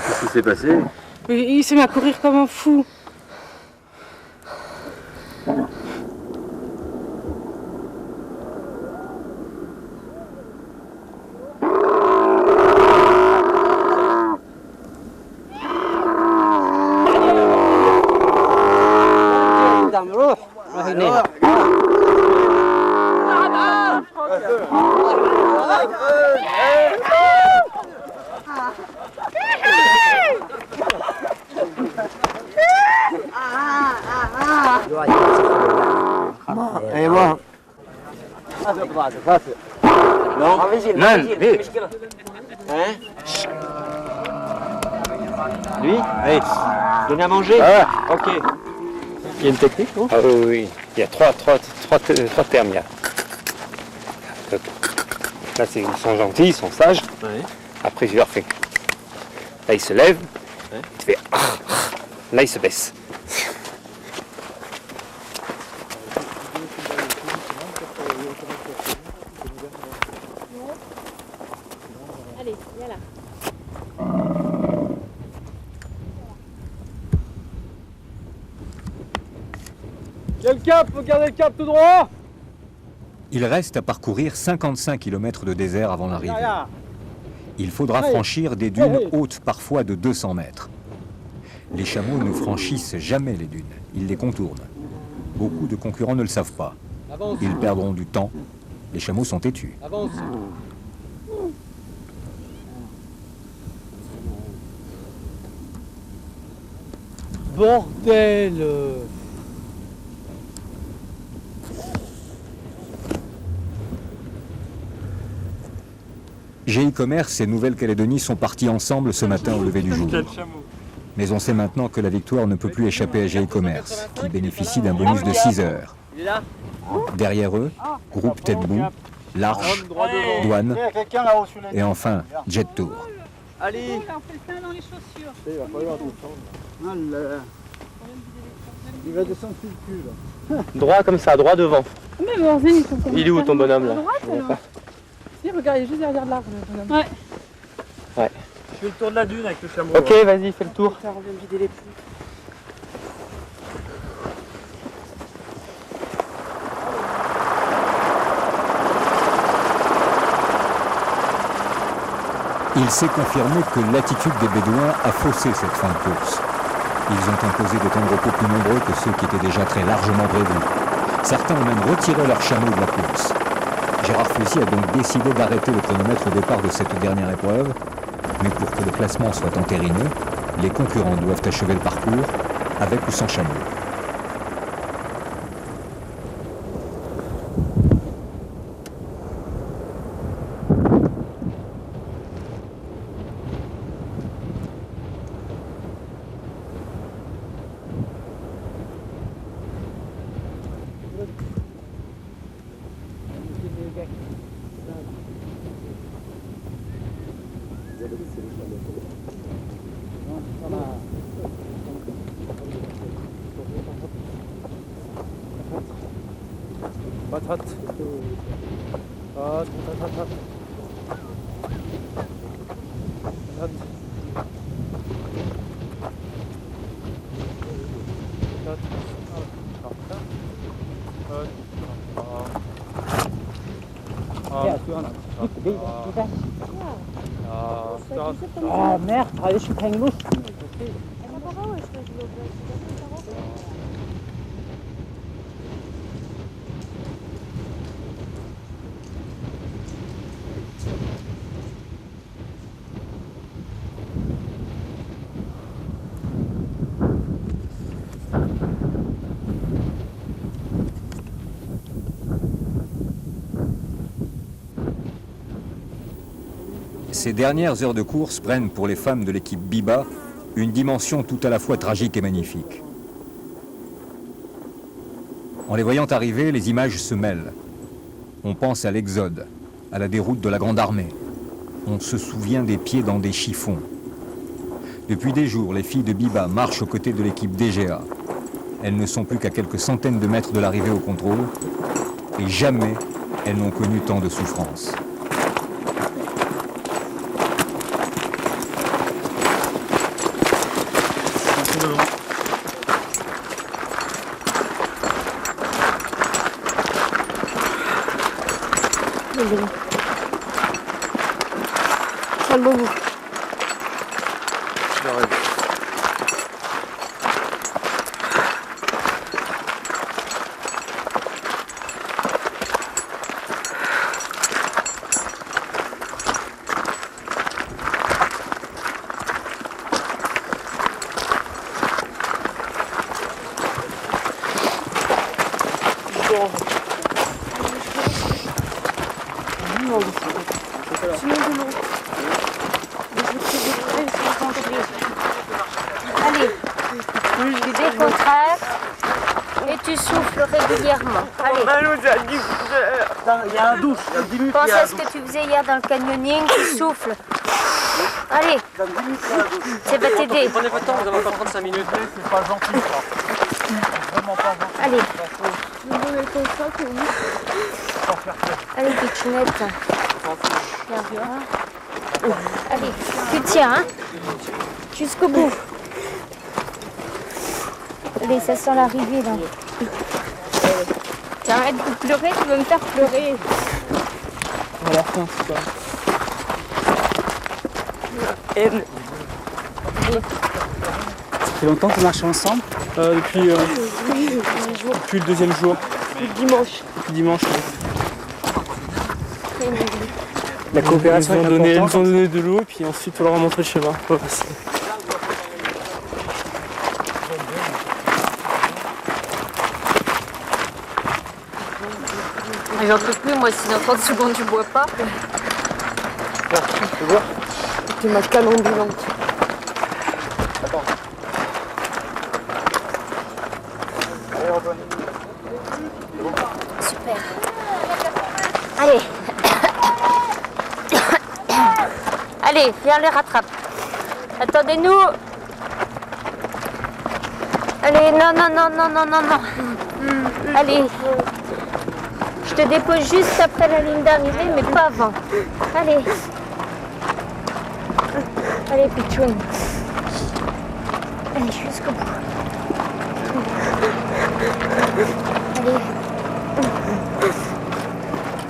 Speaker 23: Qu'est-ce qui s'est passé?
Speaker 4: Il s'est mis à courir comme un fou.
Speaker 3: ايوه
Speaker 23: Non,
Speaker 3: Man,
Speaker 23: مشكلة. Lui? Allez, donner à manger?
Speaker 12: Ah.
Speaker 23: Ok.
Speaker 12: Il y a une technique, non?
Speaker 23: Ah oui, oui. Il y a trois termes. Il y a. Là, ils sont gentils, ils sont sages.
Speaker 12: Ouais.
Speaker 23: Après, je leur fais. Là, il se lève.
Speaker 12: Ouais.
Speaker 23: Il fait. Là, il se baisse.
Speaker 20: Allez, viens là.
Speaker 2: Quel cap? Faut garder le cap tout droit.
Speaker 1: Il reste à parcourir 55 km de désert avant l'arrivée. Il faudra
Speaker 2: Ouais.
Speaker 1: franchir des dunes
Speaker 2: Ouais.
Speaker 1: hautes parfois de 200 mètres. Les chameaux ne franchissent jamais les dunes, ils les contournent. Beaucoup de concurrents ne le savent pas.
Speaker 2: Avance.
Speaker 1: Ils perdront du temps. Les chameaux sont têtus.
Speaker 2: Avance. Bordel.
Speaker 1: GI Commerce et Nouvelle-Calédonie sont partis ensemble ce matin au lever du jour. Mais on sait maintenant que la victoire ne peut plus échapper à GI Commerce, qui bénéficie d'un bonus de 6 heures.
Speaker 2: Il est là.
Speaker 1: Derrière eux, groupe Tête Bout, l'Arche, Douane et enfin Jet Tour.
Speaker 2: Allez.
Speaker 4: On fait ça dans les chaussures.
Speaker 2: Il va falloir descendre. Il va descendre sur le cul là.
Speaker 23: Droit comme ça, droit devant.
Speaker 4: Mais bon, ils sont
Speaker 23: Il est où ton bonhomme là?
Speaker 4: À droite,
Speaker 23: Je vois
Speaker 4: alors.
Speaker 23: pas.
Speaker 4: Si, regarde, il est juste derrière l'arbre. le bonhomme. Ouais.
Speaker 23: Ouais.
Speaker 2: Je fais le tour de la dune avec le chameau.
Speaker 23: Ok, vas-y, fais le tour.
Speaker 4: Ça, on vient de vider les pluies.
Speaker 1: Il s'est confirmé que l'attitude des Bédouins a faussé cette fin de course. Ils ont imposé des temps de repos plus nombreux que ceux qui étaient déjà très largement prévus. Certains ont même retiré leurs chameaux de la course. Gérard Fussy a donc décidé d'arrêter le chronomètre au départ de cette dernière épreuve. Mais pour que le classement soit entériné, les concurrents doivent achever le parcours avec ou sans chameau.
Speaker 2: Patate. Patate.
Speaker 23: Ah merde, allez, je suis pas une mouche.
Speaker 1: Ces dernières heures de course prennent pour les femmes de l'équipe Biba une dimension tout à la fois tragique et magnifique. En les voyant arriver, les images se mêlent. On pense à l'Exode, à la déroute de la Grande Armée. On se souvient des pieds dans des chiffons. Depuis des jours, les filles de Biba marchent aux côtés de l'équipe DGA. Elles ne sont plus qu'à quelques centaines de mètres de l'arrivée au contrôle, et jamais elles n'ont connu tant de souffrance.
Speaker 7: Sur le bout.
Speaker 4: Sinon de l'eau. Mais je vais te dire, c'est pas
Speaker 21: Tu décontractes et tu souffles régulièrement. Allez.
Speaker 9: Il y a un douche, il y a 10 minutes.
Speaker 21: Pense à ce que tu faisais hier dans le canyoning, tu souffles. Allez. Ça va t'aider.
Speaker 23: Prenez votre temps, vous avez encore 35 minutes.
Speaker 9: C'est pas gentil, ça. Vraiment pas gentil.
Speaker 21: Allez. Allez, pitchounette. Allez, tu tiens, hein, jusqu'au bout. Allez, ça sent l'arrivée, là. T'arrêtes de pleurer, tu veux me faire pleurer.
Speaker 23: Voilà, fin, c'est ça. Ça fait longtemps que vous marchez ensemble depuis le deuxième jour.
Speaker 21: Depuis dimanche.
Speaker 23: Depuis dimanche, oui. La coopération ils ont donné de l'eau et puis ensuite on leur a montré le chemin. Voilà,
Speaker 21: J'en peux plus, moi, si dans 30 secondes tu bois pas.
Speaker 23: tu peux voir.
Speaker 21: Tu m'as canon ambulante.
Speaker 23: Attends.
Speaker 21: Super. Allez. Allez, viens, les rattrape. Attendez-nous. Allez, non. Allez. Je te dépose juste après la ligne d'arrivée, mais pas avant. Allez. Allez, Pichoun. Allez, jusqu'au bout.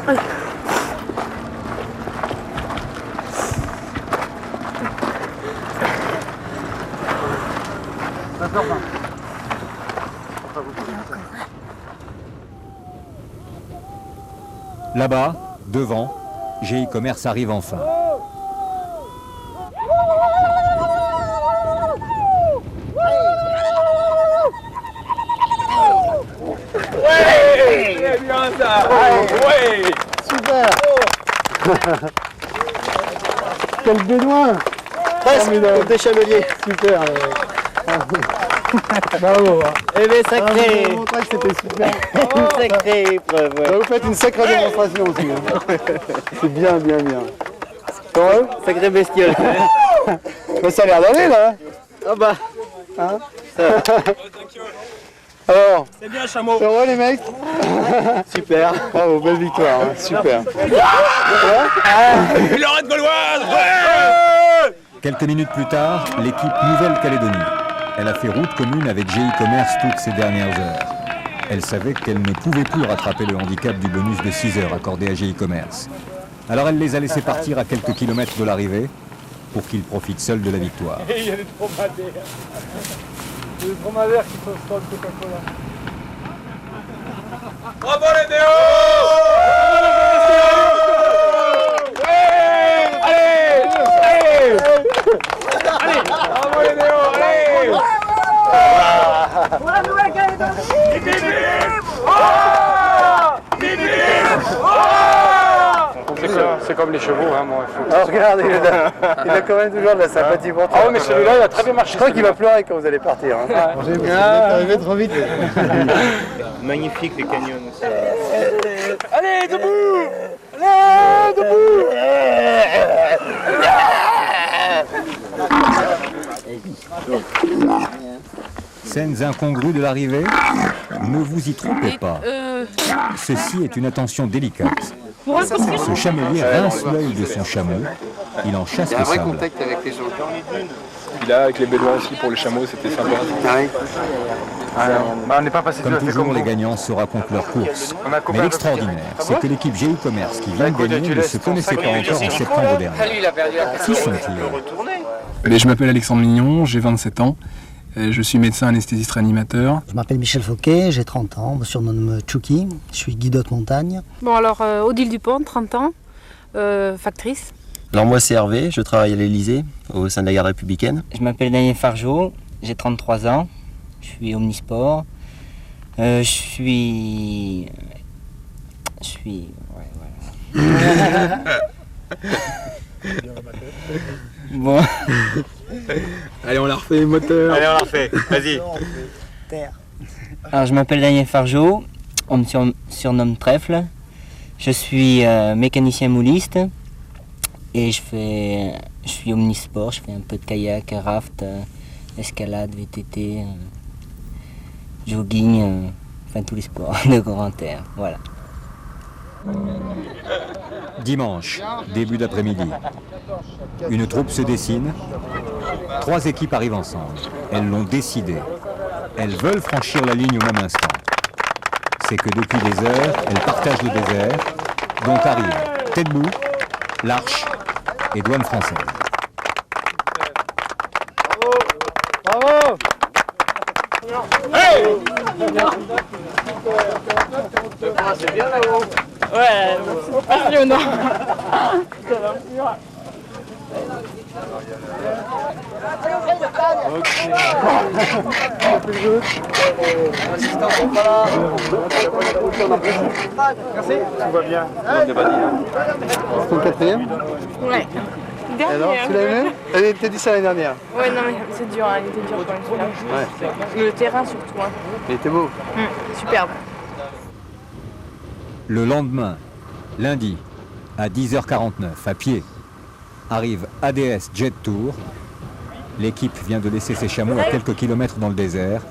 Speaker 21: Allez.
Speaker 1: Là-bas, devant, GI Commerce arrive enfin.
Speaker 9: Ouais, c'est bien ça. Ouais.
Speaker 3: Super. Quel bédouin. Presque des chameliers. Super. Bravo. Eh bien, sacré. Je crois que c'était super. Une sacrée épreuve. Ouais. Vous faites une sacrée démonstration aussi. C'est bien. Heureux. Sacré bestiole. Ça a l'air d'aller là. Ah bah. Hein alors,
Speaker 9: c'est bien, chameau.
Speaker 3: Heureux les mecs. Super. Bravo, belle victoire. Hein. Super.
Speaker 9: Lorette gauloise. Ouais.
Speaker 1: Quelques minutes plus tard, l'équipe Nouvelle-Calédonie. Elle a fait route commune avec GI Commerce toutes ces dernières heures. Elle savait qu'elle ne pouvait plus rattraper le handicap du bonus de 6 heures accordé à GI Commerce. Alors elle les a laissés partir à quelques kilomètres de l'arrivée pour qu'ils profitent seuls de la victoire.
Speaker 9: Il y a des dromadaires. Il y a des dromadaires qui sont sur le Coca-Cola. Bravo les Néo! Allez! Bravo les Néo! Allez! Pour la Nouvelle-Calédonie! C'est comme les chevaux, hein, moi.
Speaker 3: Alors regarde, il a quand même toujours de la sympathie pour toi.
Speaker 9: Ah oui, mais celui-là, il a très bien marché.
Speaker 3: Je crois qu'il va pleurer quand vous allez partir. Hein. Vous êtes arrivé trop vite.
Speaker 14: Magnifique les canyons aussi.
Speaker 9: Allez, debout! Allez, debout!
Speaker 1: Scènes incongrues de l'arrivée? Ne vous y trompez pas. Ceci est une attention délicate. Ce chamelier rince l'œil de son chameau. Il en chasse le sable.
Speaker 15: Contact avec les gens.
Speaker 8: Puis là, avec les bédouins aussi pour les chameaux, c'était sympa.
Speaker 9: On n'est pas passé
Speaker 1: Comme toujours, les gagnants se racontent leur course. Mais l'extraordinaire, c'est que l'équipe GI Commerce qui vient de gagner ne se connaissait pas encore en septembre dernier. Qui sont-ils?
Speaker 17: Je m'appelle Alexandre Mignon, j'ai 27 ans. Je suis médecin anesthésiste réanimateur.
Speaker 19: Je m'appelle Michel Fauquet, j'ai 30 ans, on me surnomme Chouki, je suis guidote montagne.
Speaker 4: Bon alors, Odile Dupont, 30 ans, factrice.
Speaker 24: Alors moi c'est Hervé, je travaille à l'Elysée, au sein de la garde républicaine.
Speaker 25: Je m'appelle Daniel Fargeau, j'ai 33 ans, je suis omnisport. Je suis... Ouais, voilà. Bon.
Speaker 17: Allez, on la refait, moteur.
Speaker 14: Allez, on la refait. Vas-y.
Speaker 25: Alors, je m'appelle Daniel Fargeau, on me surnomme Trèfle. Je suis mécanicien mouliste et je suis omnisport. Je fais un peu de kayak, raft, escalade, VTT, jogging, enfin tous les sports de grande air. Voilà.
Speaker 1: Dimanche, début d'après-midi. Une troupe se dessine. 3 équipes arrivent ensemble. Elles l'ont décidé. Elles veulent franchir la ligne au même instant. C'est que depuis des heures, elles partagent le désert, dont arrivent Tête-Bout, l'Arche et Douane française.
Speaker 2: Bravo! Hey! C'est bien là-haut.
Speaker 4: Ouais, passionnant.
Speaker 2: Merci. Tout va bien.
Speaker 15: C'est ton 4e?
Speaker 4: Ouais. Dernière.
Speaker 15: Alors, tu l'as aimé? Elle était dit ça l'année dernière.
Speaker 4: Ouais, non, mais c'est dur, hein, il était dur quand même celui-là.
Speaker 15: Ouais.
Speaker 4: Le terrain surtout. Hein.
Speaker 15: Il était beau.
Speaker 4: Superbe.
Speaker 1: Le lendemain, lundi, à 10h49, à pied, arrive ADS Jet Tour. L'équipe vient de laisser ses chameaux à quelques kilomètres dans le désert.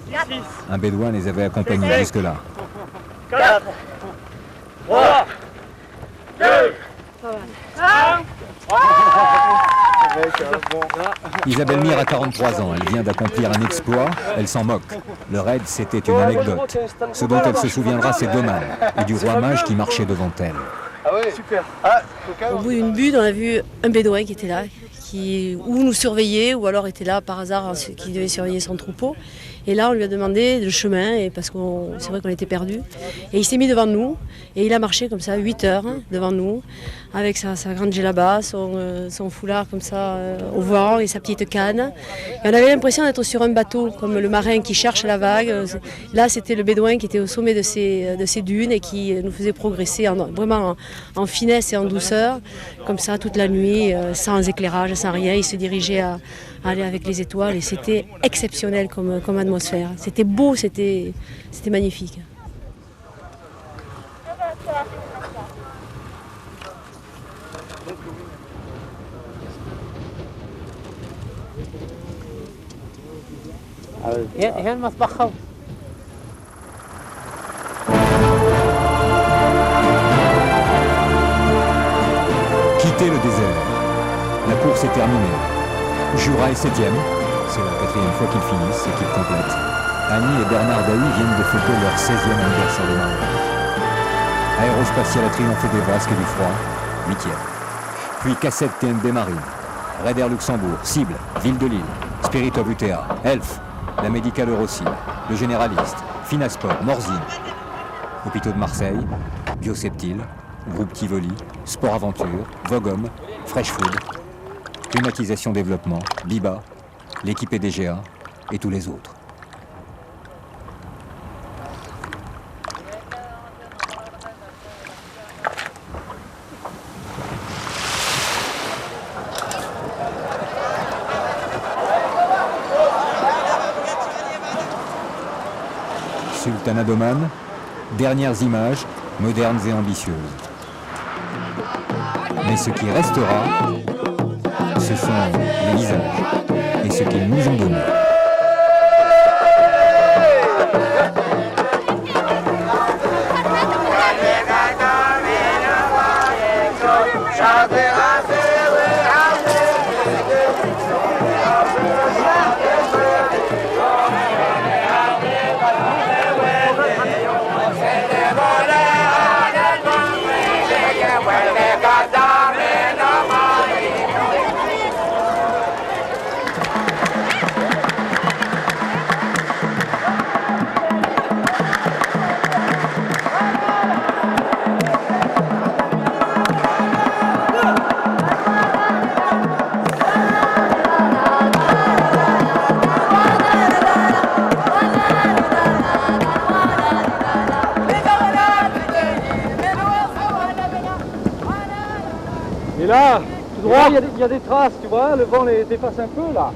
Speaker 1: Un bédouin les avait accompagnés jusque-là.
Speaker 2: 4, 3, 2, 1.
Speaker 1: Isabelle Mire a 43 ans, elle vient d'accomplir un exploit, elle s'en moque. Le raid, c'était une anecdote. Ce dont elle se souviendra, c'est d'Oman et du roi mage qui marchait devant elle.
Speaker 15: Ah oui, super.
Speaker 20: Au bout d'une butte, on a vu un bédouin qui était là, qui ou nous surveillait, ou alors était là par hasard, qui devait surveiller son troupeau. Et là, on lui a demandé le chemin, et parce que c'est vrai qu'on était perdus. Et il s'est mis devant nous, et il a marché comme ça 8 heures devant nous, avec sa grande djellaba, son foulard comme ça au vent et sa petite canne. Et on avait l'impression d'être sur un bateau, comme le marin qui cherche la vague. Là, c'était le bédouin qui était au sommet de ces dunes et qui nous faisait progresser vraiment en finesse et en douceur, comme ça toute la nuit, sans éclairage, sans rien. Il se dirigeait à aller avec les étoiles et c'était exceptionnel comme atmosphère. C'était beau, c'était magnifique.
Speaker 1: Quitter le désert. La course est terminée. Jura est 7e. C'est la 4e fois qu'ils finissent, équipe complète. Annie et Bernard Dahy viennent de fêter leur 16e anniversaire de mariage. Aérospatiale a triomphé des Basques et du froid, 8e. Puis Cassette TNB Marine, Raid Air Luxembourg, Cible, Ville de Lille, Spirit of UTA, Elf, la Médicale Eurocil, le Généraliste, Finasport, Morzine, Hôpitaux de Marseille, Bioseptile, Groupe Tivoli, Sport Aventure, Vogom, Fresh Food, Climatisation Développement, Biba, l'équipe EDGA et tous les autres. Sultanat d'Oman, dernières images, modernes et ambitieuses. Mais ce qui restera, ce sont les visages et ce qu'ils nous ont donné.
Speaker 2: Et là, tout droit, il y a des traces, tu vois, le vent les efface un peu là.